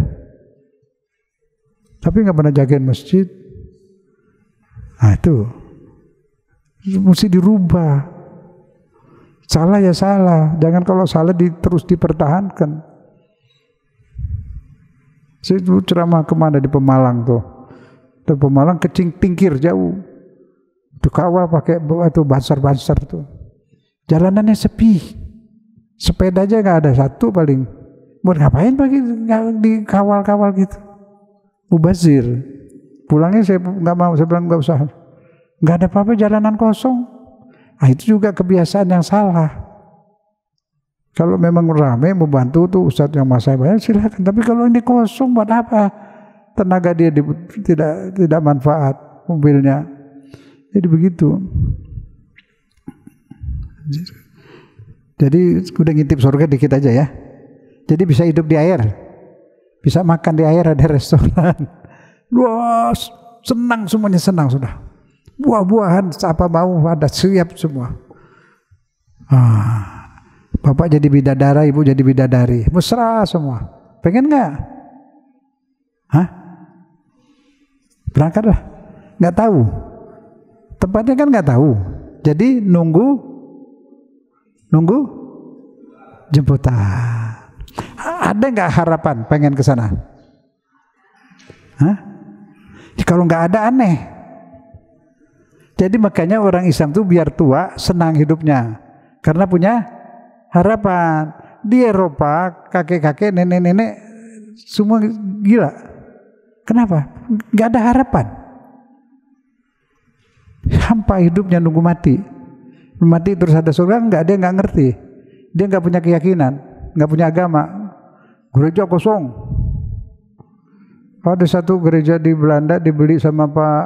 tapi nggak pernah jagain masjid. Nah itu mesti dirubah. Salah ya salah, jangan kalau salah terus dipertahankan. Saya dulu ceramah kemana di Pemalang tuh, di Pemalang kecing tingkir jauh, dikawal pakai itu banser tuh, jalanannya sepi, sepeda aja nggak ada satu paling, Buat ngapain pagi dikawal-kawal gitu? Mubazir. Pulangnya saya nggak mau, saya bilang nggak usah. Nggak ada apa-apa, jalanan kosong. Nah, itu juga kebiasaan yang salah. Kalau memang ramai membantu tuh ustadz yang masa banyak silakan. Tapi kalau ini kosong buat apa? Tenaga dia tidak manfaat mobilnya. Jadi begitu. Jadi udah ngintip surga dikit aja ya. Jadi bisa hidup di air, bisa makan di air, ada restoran. Wah, senang semuanya, senang sudah. Buah-buahan apa mau ada, siap semua. Bapak jadi bidadara, ibu jadi bidadari, mesra semua. Pengen nggak? Hah? Berangkatlah. Nggak tahu. Tempatnya kan nggak tahu. Jadi nunggu jemputan. Ada nggak harapan pengen ke sana? Hah? Kalau nggak ada aneh. Jadi makanya orang Islam tuh biar tua senang hidupnya karena punya harapan. Di Eropa kakek-kakek, nenek-nenek semua gila. Kenapa? Nggak ada harapan. Hampa hidupnya nunggu mati. Mati terus ada surga, enggak, dia nggak ngerti. Dia nggak punya keyakinan, nggak punya agama. Gereja kosong. Ada satu gereja di Belanda dibeli sama Pak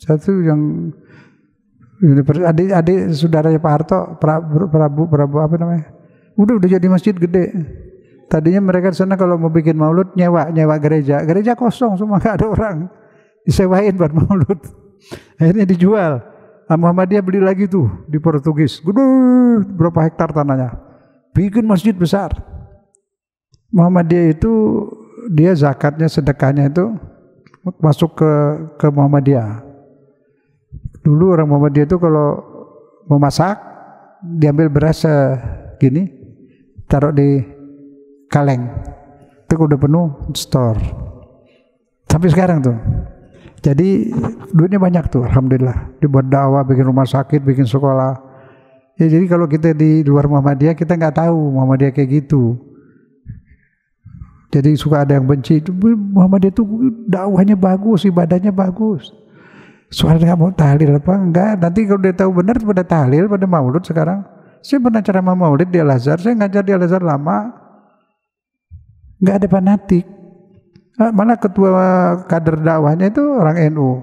satu yang adik saudaranya Pak Harto, Prabu apa namanya? Udah jadi masjid gede. Tadinya mereka di sana kalau mau bikin maulud nyewa gereja kosong semua, nggak ada orang, disewain buat maulud. Akhirnya dijual. Muhammadiyah beli lagi tuh di Portugis, gede berapa hektar tanahnya, bikin masjid besar. Muhammadiyah itu dia zakatnya, sedekahnya itu masuk ke Muhammadiyah. Dulu orang Muhammadiyah itu kalau mau masak diambil beras gini, taruh di kaleng, itu udah penuh store. Sampai sekarang tuh. Jadi duitnya banyak tuh, alhamdulillah. Dibuat dakwah, bikin rumah sakit, bikin sekolah. Ya, jadi kalau kita di luar Muhammadiyah kita nggak tahu Muhammadiyah kayak gitu. Jadi suka ada yang benci. Muhammadiyah itu dakwahnya bagus, ibadahnya bagus. Soal nggak mau tahlil apa enggak? Nanti kalau dia tahu benar pada tahlil, pada maulud sekarang. Saya pernah ceramah maulid di Al-Azhar. Saya ngajar di Al-Azhar lama. Nggak ada fanatik. Malah ketua kader dakwahnya itu orang NU.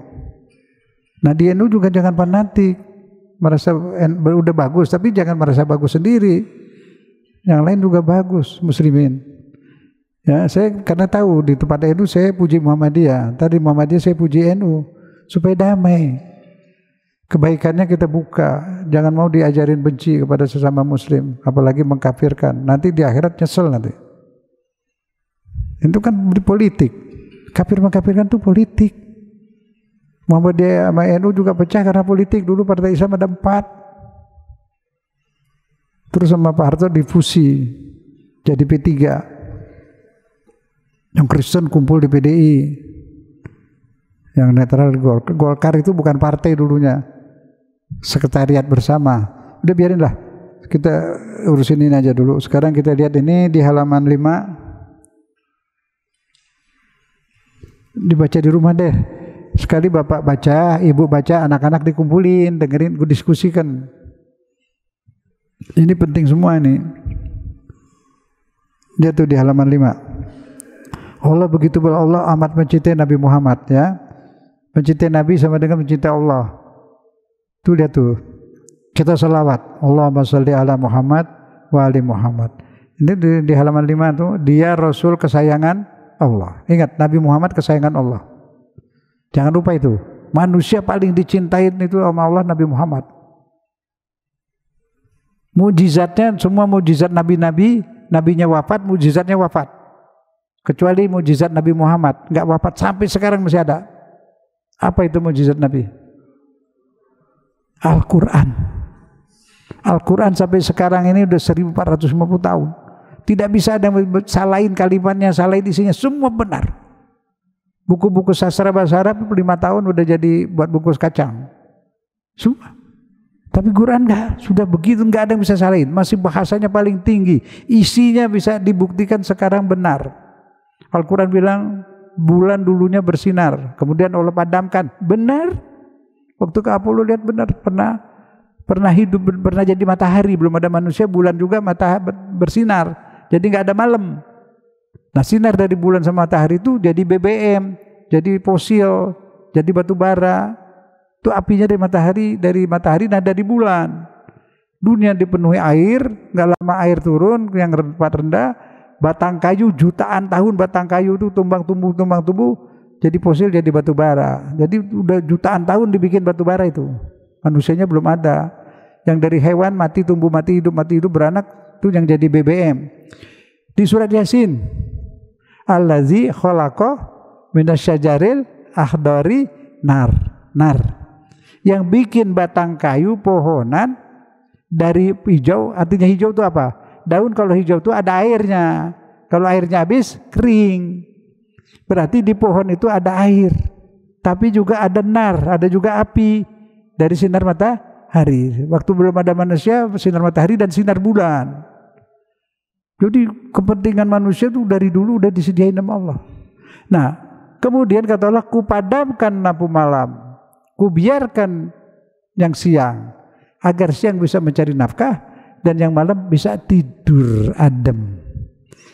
Nah di NU juga jangan fanatik, merasa udah bagus, tapi jangan merasa bagus sendiri. Yang lain juga bagus, muslimin. Ya saya karena tahu di tempat NU saya puji Muhammadiyah, tadi Muhammadiyah saya puji NU supaya damai. Kebaikannya kita buka, jangan mau diajarin benci kepada sesama muslim, apalagi mengkafirkan. Nanti di akhirat nyesel nanti. Itu kan di politik. Kafir mengkafirkan itu politik. Muhammadiyah sama NU juga pecah karena politik. Dulu Partai Islam ada 4. Terus sama Pak Harto difusi jadi P3. Yang Kristen kumpul di PDI. Yang netral Golkar itu bukan partai dulunya. Sekretariat bersama. Udah biarinlah. Kita urusin ini aja dulu. Sekarang kita lihat ini di halaman 5. Dibaca di rumah deh. Sekali bapak baca, ibu baca, anak-anak dikumpulin, dengerin, diskusikan. Ini penting semua ini. Dia tuh di halaman 5. Allah begitu Allah amat mencintai Nabi Muhammad ya. Mencintai Nabi sama dengan mencintai Allah. Tuh lihat tuh. Kita selawat. Allahumma sholli ala Muhammad wa ali Muhammad. Ini di halaman 5 tuh, dia Rasul kesayangan Allah. Ingat, Nabi Muhammad kesayangan Allah. Jangan lupa itu. Manusia paling dicintain itu sama Allah Nabi Muhammad. Mujizatnya semua mujizat nabi-nabi, nabinya wafat, mujizatnya wafat. Kecuali mujizat Nabi Muhammad, enggak wafat sampai sekarang masih ada. Apa itu mujizat Nabi? Al-Qur'an. Al-Qur'an sampai sekarang ini udah 1450 tahun. Tidak bisa ada yang salahin kalimatnya, salahin isinya, semua benar. Buku-buku sastra bahasa Arab 5 tahun udah jadi buat bungkus kacang. Semua. Tapi Quran enggak, sudah begitu enggak ada yang bisa salahin, masih bahasanya paling tinggi, isinya bisa dibuktikan sekarang benar. Al-Quran bilang bulan dulunya bersinar, kemudian Allah padamkan, benar. Waktu ke Apollo lihat benar, pernah hidup, pernah jadi matahari, belum ada manusia, bulan juga matahari bersinar, jadi enggak ada malam. Nah sinar dari bulan sama matahari itu jadi BBM, jadi fosil, jadi batu bara. Itu apinya dari matahari nada di bulan. Dunia dipenuhi air, nggak lama air turun yang rendah, batang kayu jutaan tahun batang kayu itu tumbang tumbuh, jadi fosil, jadi batu bara. Jadi udah jutaan tahun dibikin batu bara itu. Manusianya belum ada. Yang dari hewan mati tumbuh, mati hidup beranak itu yang jadi BBM. Di surat Yasin, allazi khalaqa minasyajaril akhdari nar. Yang bikin batang kayu pohonan dari hijau, artinya hijau itu apa? Daun kalau hijau itu ada airnya. Kalau airnya habis kering. Berarti di pohon itu ada air. Tapi juga ada nar, ada juga api dari sinar matahari. Waktu belum ada manusia, sinar matahari dan sinar bulan. Jadi kepentingan manusia itu dari dulu udah disediain sama Allah. Nah, kemudian kata Allah, kupadamkan lampu malam, kubiarkan yang siang, agar siang bisa mencari nafkah dan yang malam bisa tidur adem.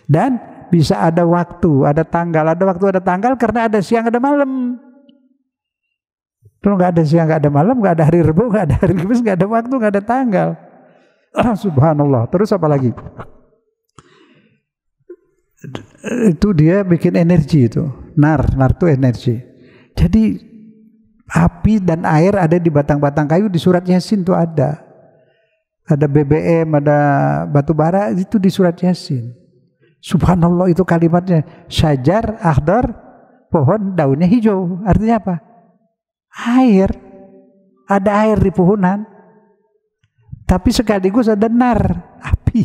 Dan bisa ada waktu, ada tanggal, karena ada siang, ada malam. Kalau nggak ada siang, nggak ada malam, nggak ada hari Rabu, nggak ada hari Kamis, nggak ada waktu, nggak ada tanggal. Subhanallah. Terus apa lagi? Itu dia bikin energi itu. Nar itu energi. Jadi api dan air ada di batang-batang kayu, di surat Yasin itu ada. Ada BBM, ada batu bara, itu di surat Yasin. Subhanallah, itu kalimatnya syajar akhdar, pohon daunnya hijau. Artinya apa? Air. Ada air di pohonan. Tapi sekaligus ada nar, api.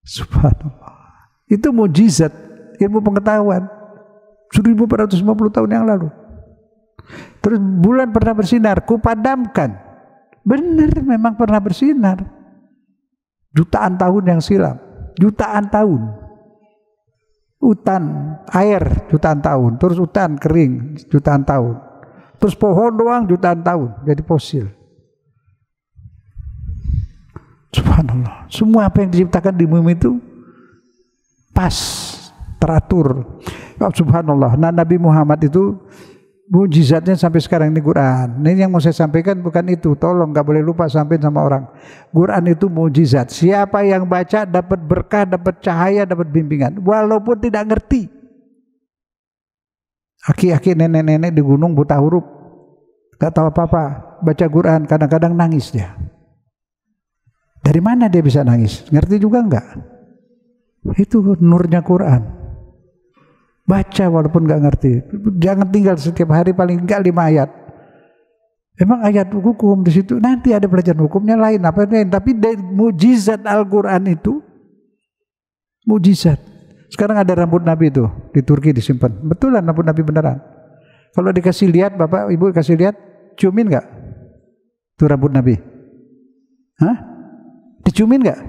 Subhanallah. Itu mukjizat ilmu pengetahuan 1450 tahun yang lalu. Terus bulan pernah bersinar, kupadamkan. Benar, memang pernah bersinar. Jutaan tahun yang silam, jutaan tahun. Hutan, air jutaan tahun, terus hutan kering jutaan tahun. Terus pohon doang jutaan tahun, jadi fosil. Subhanallah. Semua apa yang diciptakan di bumi itu pas, teratur. Subhanallah. Nah, Nabi Muhammad itu mujizatnya sampai sekarang ini Quran. Ini yang mau saya sampaikan bukan itu. Tolong nggak boleh lupa sampaikan sama orang. Quran itu mujizat. Siapa yang baca dapat berkah, dapat cahaya, dapat bimbingan. Walaupun tidak ngerti. Aki-aki nenek-nenek di gunung buta huruf, nggak tahu apa-apa. Baca Quran kadang-kadang nangis dia. Dari mana dia bisa nangis? Ngerti juga enggak? Itu nurnya Quran. Baca walaupun nggak ngerti. Jangan tinggal setiap hari paling enggak 5 ayat. Emang ayat hukum di situ nanti ada pelajaran hukumnya lain apa lain. Tapi mujizat Al-Quran itu mujizat. Sekarang ada rambut Nabi itu di Turki disimpan. Betulan rambut Nabi beneran. Kalau dikasih lihat, Bapak Ibu kasih lihat, ciumin nggak? Itu rambut Nabi. Hah? Diciumin nggak?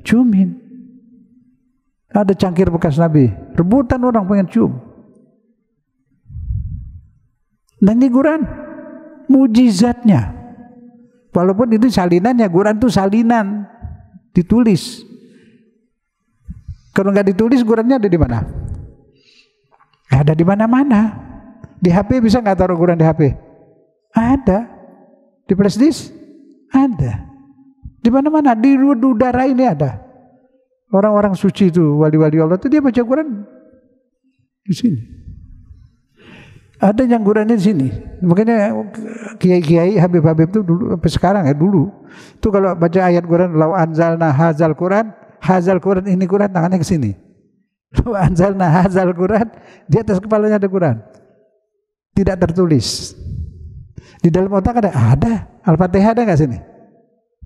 Ciumin. Ada cangkir bekas Nabi, rebutan orang pengen cium. Dan ini Quran, mujizatnya. Walaupun itu salinannya, Quran itu salinan, ditulis. Kalau nggak ditulis, Qurannya ada di mana? Ada di mana-mana. Di HP bisa nggak taruh Quran di HP? Ada. Di flash disk? Ada. Di mana-mana, di udara ini ada. Orang-orang suci itu, wali-wali Allah itu dia baca Quran di sini. Ada yang Qurannya di sini. Makanya kiai-kiai Habib-habib itu dulu sampai sekarang ya dulu. Itu kalau baca ayat Quran, lau anzalna hazal Quran ini Quran tangannya ke sini. Lau anzalna hazal Quran, di atas kepalanya ada Quran. Tidak tertulis. Di dalam otak ada Al-Fatihah ada nggak sini?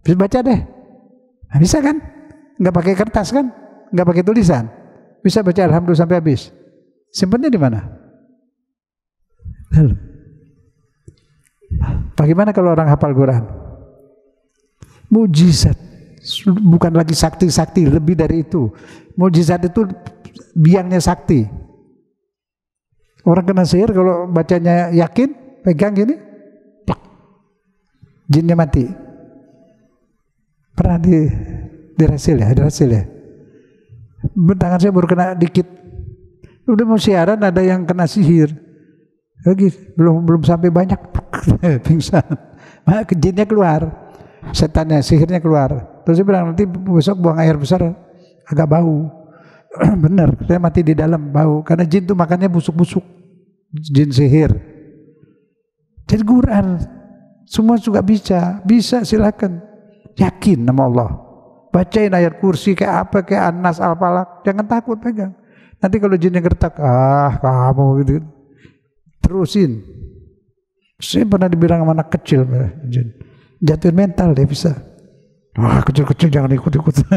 Bisa baca deh. Nah, bisa kan? Nggak pakai kertas kan? Nggak pakai tulisan. Bisa baca Alhamdulillah sampai habis. Simpannya di mana? Dalam. Bagaimana kalau orang hafal Quran? Mujizat, bukan lagi sakti-sakti, lebih dari itu. Mujizat itu biangnya sakti. Orang kena sihir kalau bacanya yakin, pegang gini, plak, jinnya mati. Pernah dirasil ya, tangan saya baru kena dikit. Udah mau siaran ada yang kena sihir. Lagi belum sampai banyak pingsan. Maka jinnya keluar. Setannya, sihirnya keluar. Terus dia bilang nanti besok buang air besar agak bau. Benar, saya mati di dalam bau karena jin tuh makannya busuk-busuk. Jin sihir. Jadi Quran semua juga bisa silakan. Yakin nama Allah. Bacain ayat kursi kayak apa, kayak An-Nas, Al-Falaq, jangan takut pegang. Nanti kalau jinnya gertak, kamu gitu. Terusin. Saya pernah dibilang sama anak kecil, jin. Jatuhin mental dia bisa. Wah, kecil-kecil jangan ikut-ikut.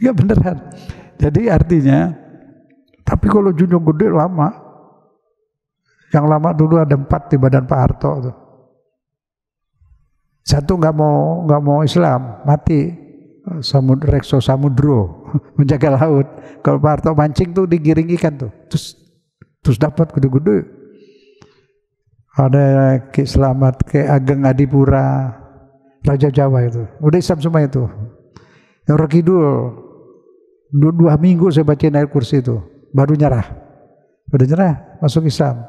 Ya beneran. Jadi artinya, tapi kalau jinnya gede lama. Yang lama dulu ada 4 di badan Pak Harto tuh. Satu nggak mau Islam, mati. Rekso Samudro menjaga laut. Kalau Pak Harto mancing tuh digiring ikan tuh, terus dapat gede-gede. Ada Ki Slamet, Ki Ageng Adipura, Raja Jawa itu, udah Islam semua itu. Yang Kidul 2 minggu saya bacain ayat kursi itu, baru nyerah. Udah nyerah, masuk Islam.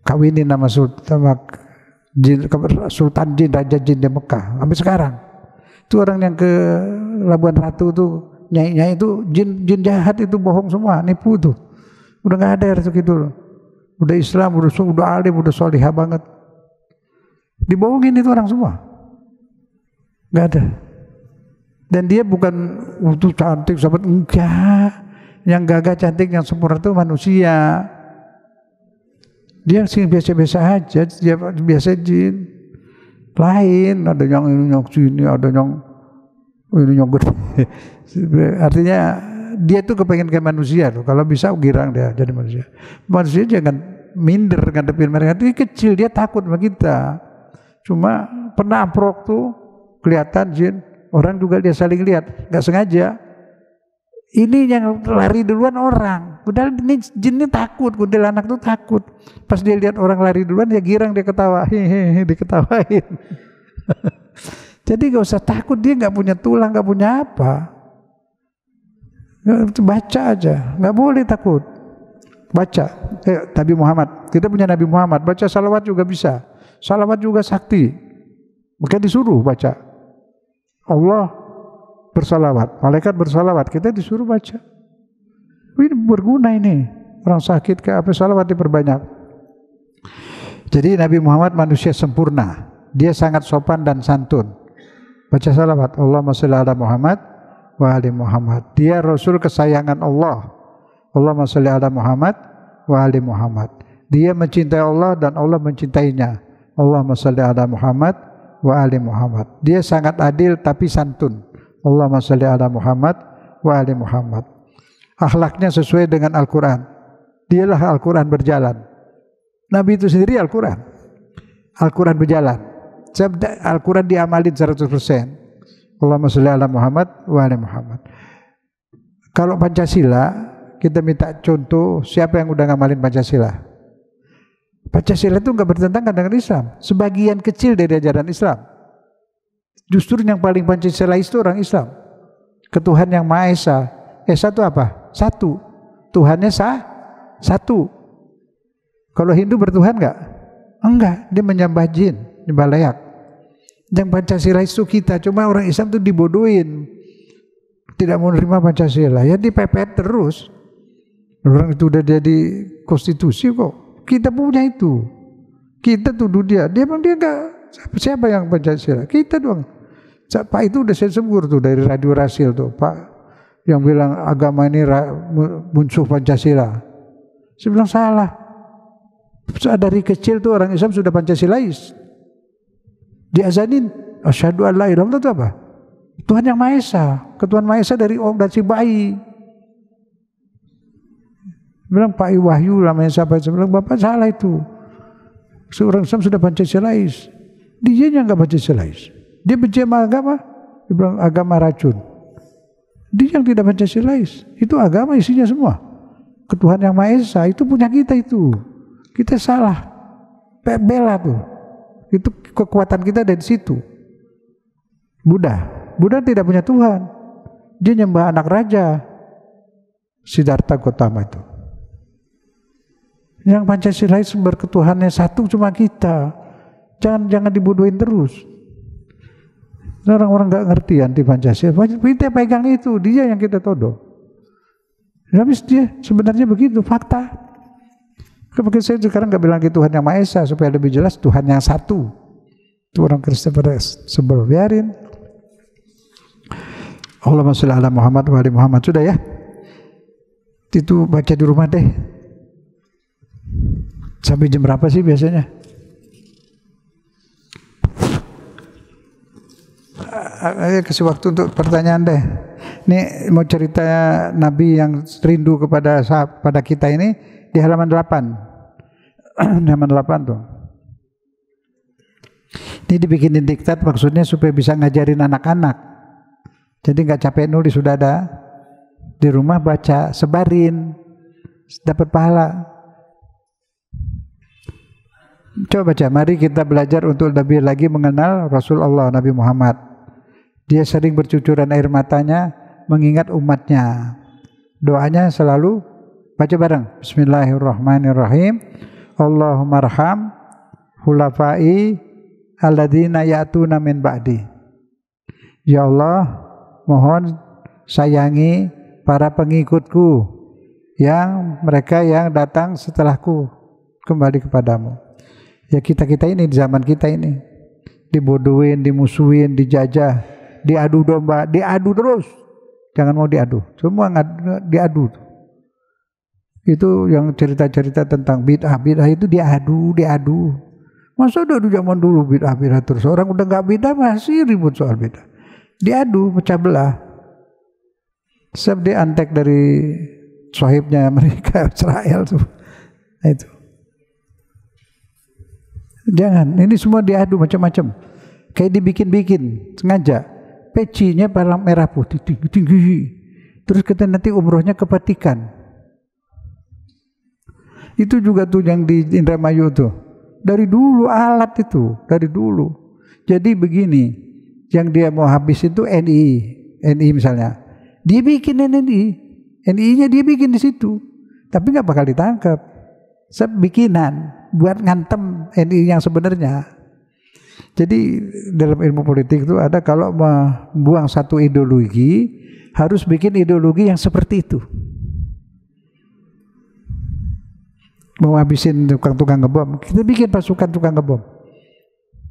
Kawinin nama Sultan Jin, Raja Jin di Mekah, sampai sekarang. Itu orang yang ke Labuan Ratu tuh, nyai-nyai itu jin jahat itu bohong semua, nipu tuh. Udah nggak ada Ratu Kidul. Udah Islam, udah alim, udah solihah banget. Dibohongin itu orang semua. Nggak ada. Dan dia bukan untuk cantik, sahabat, enggak. Yang gagah cantik, yang sempurna itu manusia. Dia sih biasa-biasa aja, dia biasa jin. Lain, ada yang ini yang sini, ada yang ini yang gede. Artinya dia tuh kepengen kayak manusia tuh. Kalau bisa girang dia jadi manusia. Manusia jangan minder ngadepin mereka. Dia kecil, dia takut sama kita. Cuma pernah amprok tuh kelihatan jin. Orang juga dia saling lihat, nggak sengaja. Ini yang lari duluan orang. Padahal ini jinnya takut, kuntilanak tuh takut. Pas dia lihat orang lari duluan, dia girang, dia ketawa, hehehe, diketawain. Jadi gak usah takut, dia nggak punya tulang, nggak punya apa. Baca aja, nggak boleh takut. Baca, Nabi Muhammad. Kita punya Nabi Muhammad. Baca salawat juga bisa. Salawat juga sakti. Maka disuruh baca. Allah bersalawat, malaikat bersalawat, kita disuruh baca. Ini berguna ini. Orang sakit kayak apa, salawat diperbanyak. Jadi Nabi Muhammad manusia sempurna. Dia sangat sopan dan santun. Baca salawat, Allahumma sholli ala Muhammad wa ali Muhammad. Dia Rasul kesayangan Allah. Allahumma sholli ala Muhammad wa ali Muhammad. Dia mencintai Allah dan Allah mencintainya. Allahumma sholli ala Muhammad wa ali Muhammad. Dia sangat adil tapi santun. Allahumma sholli ala Muhammad wa ali Muhammad. Akhlaknya sesuai dengan Al-Quran. Dialah Al-Quran berjalan. Nabi itu sendiri Al-Quran. Al-Quran berjalan. Al-Quran diamalin 100%. Allahumma sholli ala Muhammad wa ali Muhammad. Kalau Pancasila, kita minta contoh siapa yang udah ngamalin Pancasila. Pancasila itu enggak bertentangan dengan Islam. Sebagian kecil dari ajaran Islam. Justru yang paling Pancasilais itu orang Islam. Ketuhan yang Maha Esa. Esa itu apa? Satu. Tuhannya satu. Kalau Hindu bertuhan enggak? Enggak. Dia menyembah jin, menyembah layak. Yang Pancasilais itu kita. Cuma orang Islam itu dibodohin. Tidak mau menerima Pancasila. Ya dipepet terus. Orang itu udah jadi konstitusi kok. Kita punya itu. Kita tuduh dia. Dia bilang dia enggak. Siapa yang Pancasila? Kita doang. Pak itu udah saya sebut tuh dari Radio Rasil tuh, Pak yang bilang agama ini musuh Pancasila. Saya bilang salah. Dari kecil tuh orang Islam sudah Pancasilais. Diazanin, asyhadu an la ilaha illallah itu apa? Tuhan yang Maha Esa. Ketuhan Maha Esa dari si bayi. Bilang Pak Wahyu namanya siapa? Saya bilang Bapak salah itu. Seorang Islam sudah Pancasilais. Dia yang enggak Pancasilais. Dia benci sama agama, dia bilang agama racun. Dia yang tidak Pancasilais, itu agama isinya semua. Ketuhan yang Maha Esa itu punya kita itu. Kita salah, bela tuh. Itu kekuatan kita dari situ. Buddha tidak punya Tuhan. Dia nyembah anak raja, Siddhartha Gautama itu. Yang Pancasilais sumber ketuhannya satu cuma kita. Jangan dibodohin terus. Orang-orang nggak ngerti anti Pancasila. Kita pegang itu, dia yang kita todong. Habis dia sebenarnya begitu, fakta. Mungkin saya sekarang nggak bilang Tuhan yang Maha Esa supaya lebih jelas Tuhan yang satu. Itu orang Kristen pada sebel, biarin. Allahumma sholli ala Muhammad wa ali Muhammad. Sudah ya? Itu baca di rumah deh. Sampai jam berapa sih biasanya? Kasih waktu untuk pertanyaan deh. Ini mau cerita Nabi yang rindu kepada kita ini di halaman 8. Halaman 8 tuh. Ini dibikinin diktat maksudnya supaya bisa ngajarin anak-anak. Jadi nggak capek nulis, sudah ada di rumah, baca, sebarin, dapat pahala. Coba baca, mari kita belajar untuk lebih lagi mengenal Rasulullah Nabi Muhammad. Dia sering bercucuran air matanya mengingat umatnya. Doanya selalu baca bareng. Bismillahirrahmanirrahim. Allahumma arham khulafai alladzina ya'tuna min ba'di. Ya Allah, mohon sayangi para pengikutku yang mereka yang datang setelahku kembali kepadamu. Ya kita ini di zaman kita ini dibodohin, dimusuhin, dijajah, diadu domba, diadu terus. Jangan mau diadu, semua diadu. Itu yang cerita-cerita tentang bid'ah itu diadu. Masa udah zaman dulu bid'ah terus, orang udah nggak bid'ah masih ribut soal bid'ah. Diadu, pecah belah. Sebab dia antek dari sohibnya mereka Israel tuh. Nah, itu. Jangan, ini semua diadu macam-macam. Kayak dibikin-bikin sengaja. Pecinya merah putih tinggi. Terus kita nanti umrohnya ke Vatikan. Itu juga tuh yang di Indramayu tuh. Dari dulu alat itu, dari dulu. Jadi begini, yang dia mau habis itu NI misalnya. Dia bikin NI-nya dia bikin di situ. Tapi nggak bakal ditangkap. Bikinan buat ngantem NI yang sebenarnya. Jadi dalam ilmu politik itu ada kalau membuang satu ideologi harus bikin ideologi yang seperti itu. Mau habisin tukang ngebom, kita bikin pasukan tukang ngebom,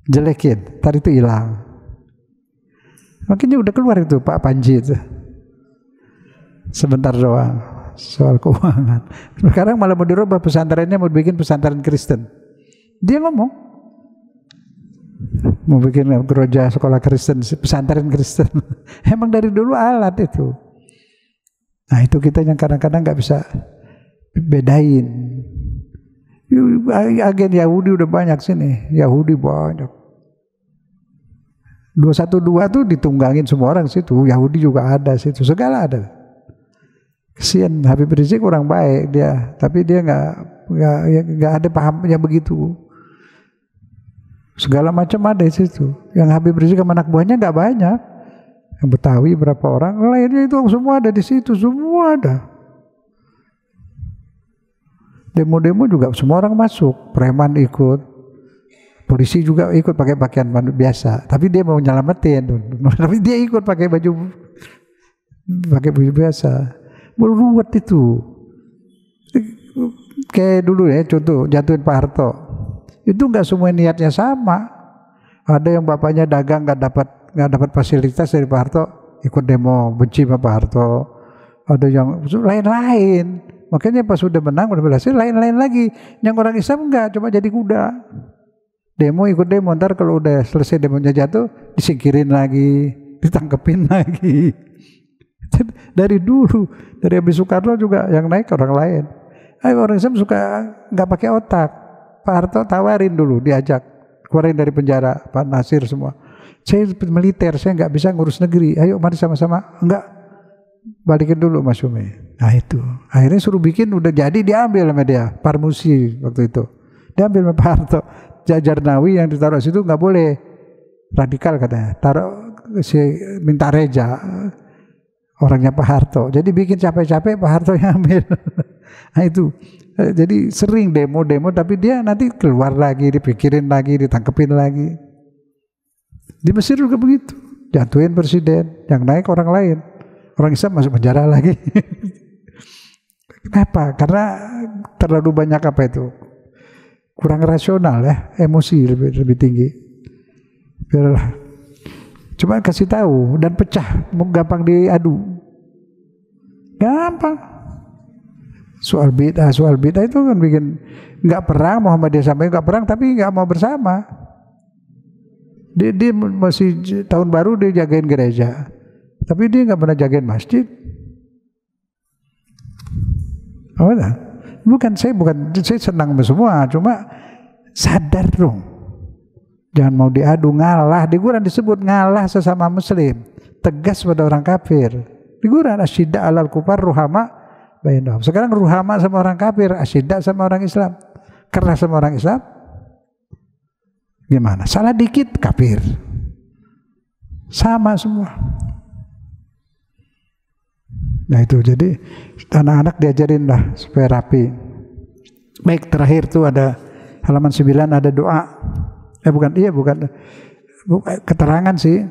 jelekin, ntar itu hilang. Makanya udah keluar itu Pak Panji itu, sebentar doang soal keuangan. Sekarang malah mau dirubah pesantrennya, mau bikin pesantren Kristen. Dia ngomong mau bikin gereja sekolah Kristen, pesantren Kristen. Emang dari dulu alat itu. Nah itu kita yang kadang-kadang nggak bisa bedain. Agen Yahudi udah banyak sini, Yahudi banyak. 212 tuh ditunggangin semua orang situ, Yahudi juga ada situ, segala ada. Kesian Habib Rizik orang baik dia, tapi dia nggak ada pahamnya begitu. Segala macam ada di situ. Yang Habib Rizik sama anak buahnya nggak banyak. Yang Betawi berapa orang, lainnya itu semua ada di situ, semua ada. Demo-demo juga semua orang masuk, preman ikut, polisi juga ikut pakai pakaian biasa. Tapi dia mau nyelamatin, tapi dia ikut pakai baju biasa. Meruwet itu. Kayak dulu ya, contoh jatuhin Pak Harto. Itu nggak semua niatnya sama. Ada yang bapaknya dagang nggak dapat fasilitas dari Pak Harto, ikut demo benci sama Pak Harto. Ada yang lain-lain. Makanya pas sudah menang, udah berhasil, lain-lain lagi. Yang orang Islam enggak, cuma jadi kuda. Demo ikut demo, ntar kalau udah selesai demonya jatuh, disingkirin lagi, ditangkepin lagi. Dari dulu, dari Habib Soekarno juga yang naik orang lain. Orang Islam suka nggak pakai otak. Pak Harto tawarin dulu, diajak keluarin dari penjara, Pak Nasir semua. Saya militer, saya nggak bisa ngurus negeri. Ayo mari sama-sama. Enggak, balikin dulu Mas Umi. Nah itu, akhirnya suruh bikin, udah jadi, diambil sama dia. Parmusi waktu itu, diambil sama Pak Harto. Jajarnawi yang ditaruh situ nggak boleh, radikal katanya. Taruh si minta Reja, orangnya Pak Harto. Jadi bikin capek-capek, Pak Harto yang ambil. Nah itu, jadi sering demo-demo, tapi dia nanti keluar lagi, dipikirin lagi, ditangkepin lagi. Di Mesir juga begitu, jatuhin presiden, yang naik orang lain, orang Islam masuk penjara lagi. Kenapa? Karena terlalu banyak apa itu, kurang rasional ya, emosi lebih tinggi. Biarlah, cuma kasih tahu dan pecah, gampang diadu, gampang. Soal bid'ah itu kan bikin nggak perang, Muhammadiyah sampai nggak perang, tapi nggak mau bersama. Dia masih tahun baru dia jagain gereja, tapi dia nggak pernah jagain masjid. Oh, bukan saya senang semua, cuma sadar dong, jangan mau diadu, ngalah. Di Quran disebut ngalah sesama muslim, tegas pada orang kafir. Di Quran asyidda alal kufar ruhama bainahum. Sekarang ruhama sama orang kafir, asyidda sama orang Islam, keras sama orang Islam. Gimana? Salah dikit kafir. Sama semua. Nah itu, jadi anak-anak diajarin lah supaya rapi. Baik, terakhir tuh ada halaman 9 ada doa. Bukan keterangan sih.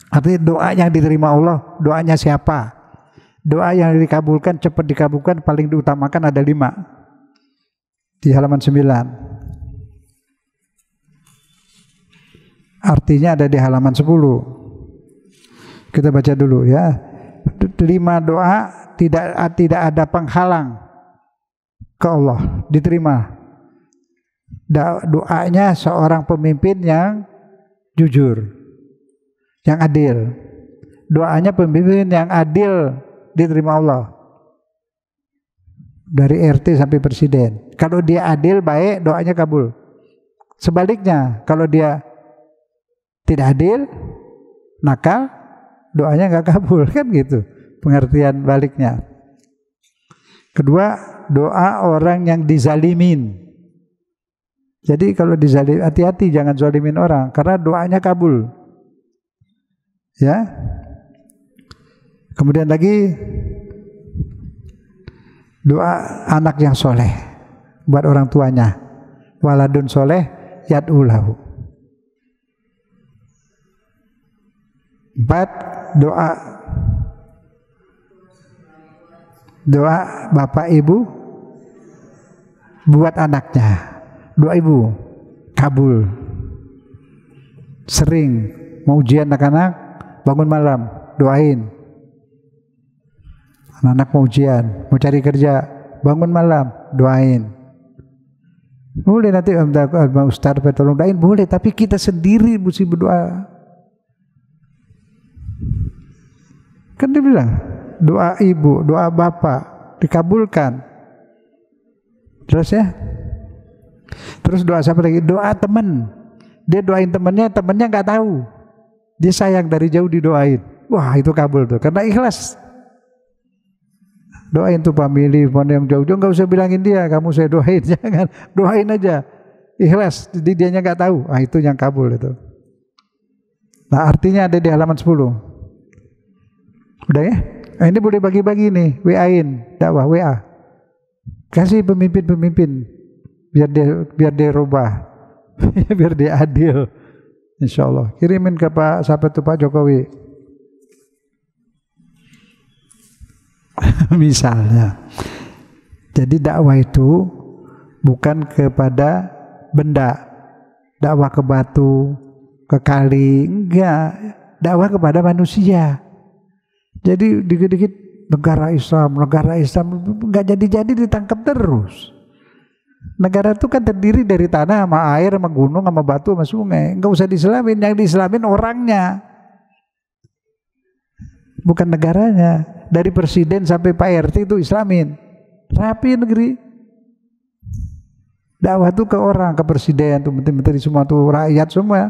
Artinya doa yang diterima Allah, doanya siapa? Doa yang dikabulkan, cepat dikabulkan, paling diutamakan ada 5. Di halaman 9. Artinya ada di halaman 10. Kita baca dulu ya. 5 doa tidak ada penghalang ke Allah, diterima. Doanya seorang pemimpin yang jujur, yang adil. Doanya pemimpin yang adil diterima Allah. Dari RT sampai presiden. Kalau dia adil, baik, doanya kabul. Sebaliknya, kalau dia tidak adil, nakal, doanya nggak kabul, kan gitu pengertian baliknya. Kedua, doa orang yang dizalimin. Jadi kalau dizalim, hati-hati jangan zalimin orang, karena doanya kabul. Ya. Kemudian lagi doa anak yang soleh buat orang tuanya. Waladun soleh yad'ulahu. 4, doa bapak ibu buat anaknya. Doa ibu kabul. Sering mau ujian anak-anak, bangun malam doain. Anak-anak mau ujian, mau cari kerja, bangun malam doain. Boleh nanti Ustaz tolong doain, boleh, tapi kita sendiri mesti berdoa. Kan dia bilang doa ibu, doa bapak dikabulkan. Jelas ya? Terus doa siapa lagi? Doa teman. Dia doain temannya nggak tahu. Dia sayang, dari jauh didoain. Wah, itu kabul tuh, karena ikhlas. Doain tuh family, mana yang jauh-jauh, nggak usah bilangin dia, kamu saya doain, jangan, doain aja. Ikhlas, jadi dianya nggak tahu. Ah, itu yang kabul itu. Nah, artinya ada di halaman 10. Udah ya? Nah, ini boleh bagi-bagi nih, WA-in, dakwah WA. Kasih pemimpin-pemimpin biar dia rubah. Biar dia adil. Insyaallah. Kirimin ke Pak siapa tuh, Pak Jokowi. Misalnya. Jadi dakwah itu bukan kepada benda. Dakwah ke batu, ke kali, enggak. Dakwah kepada manusia. Jadi dikit-dikit negara Islam nggak jadi-jadi, ditangkap terus. Negara itu kan terdiri dari tanah sama air sama gunung sama batu sama sungai. Nggak usah diislamin, yang diislamin orangnya, bukan negaranya. Dari presiden sampai Pak RT itu islamin, rapi negeri. Dakwah itu ke orang, ke presiden, tuh menteri-menteri semua tuh, rakyat semua.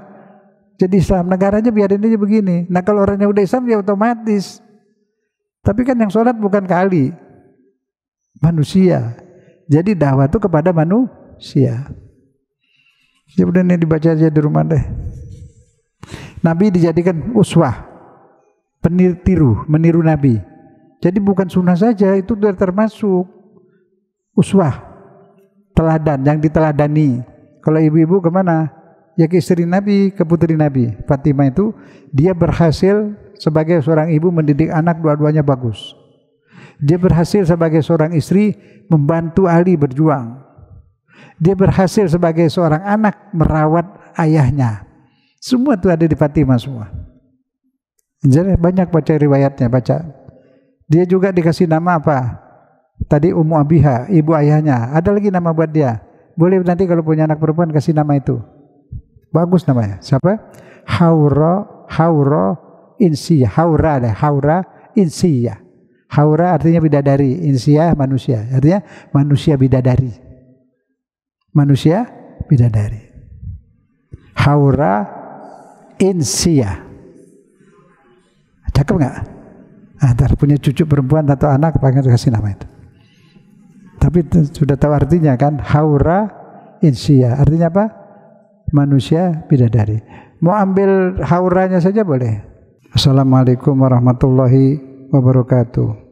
jadi Islam, negaranya biarin aja begini. Nah kalau orangnya udah Islam ya otomatis. Tapi kan yang sholat bukan kali, manusia. Jadi dakwah itu kepada manusia. Ya udah nih dibaca aja di rumah deh. Nabi dijadikan uswah, meniru Nabi. Jadi bukan sunnah saja, itu sudah termasuk uswah, teladan, yang diteladani. Kalau ibu-ibu kemana? Ya ke istri Nabi, ke putri Nabi. Fatimah itu dia berhasil sebagai seorang ibu mendidik anak, dua-duanya bagus. Dia berhasil sebagai seorang istri membantu Ali berjuang. Dia berhasil sebagai seorang anak merawat ayahnya. Semua itu ada di Fatimah semua. Jadi banyak baca riwayatnya, baca. Dia juga dikasih nama apa? Tadi Ummu Abiha, ibu ayahnya. Ada lagi nama buat dia. Boleh nanti kalau punya anak perempuan kasih nama itu. Bagus namanya. Siapa? Haura Insiyah. Haura Insiyah. Haura artinya bidadari, Insiyah manusia. Artinya manusia bidadari. Manusia bidadari. Haura Insiyah. Cakep nggak? Ntar punya cucu perempuan atau anak pengen kasih nama itu. Tapi sudah tahu artinya kan? Haura Insiyah. Artinya apa? Manusia bidadari. Mau ambil hauranya saja boleh. Assalamualaikum warahmatullahi wabarakatuh.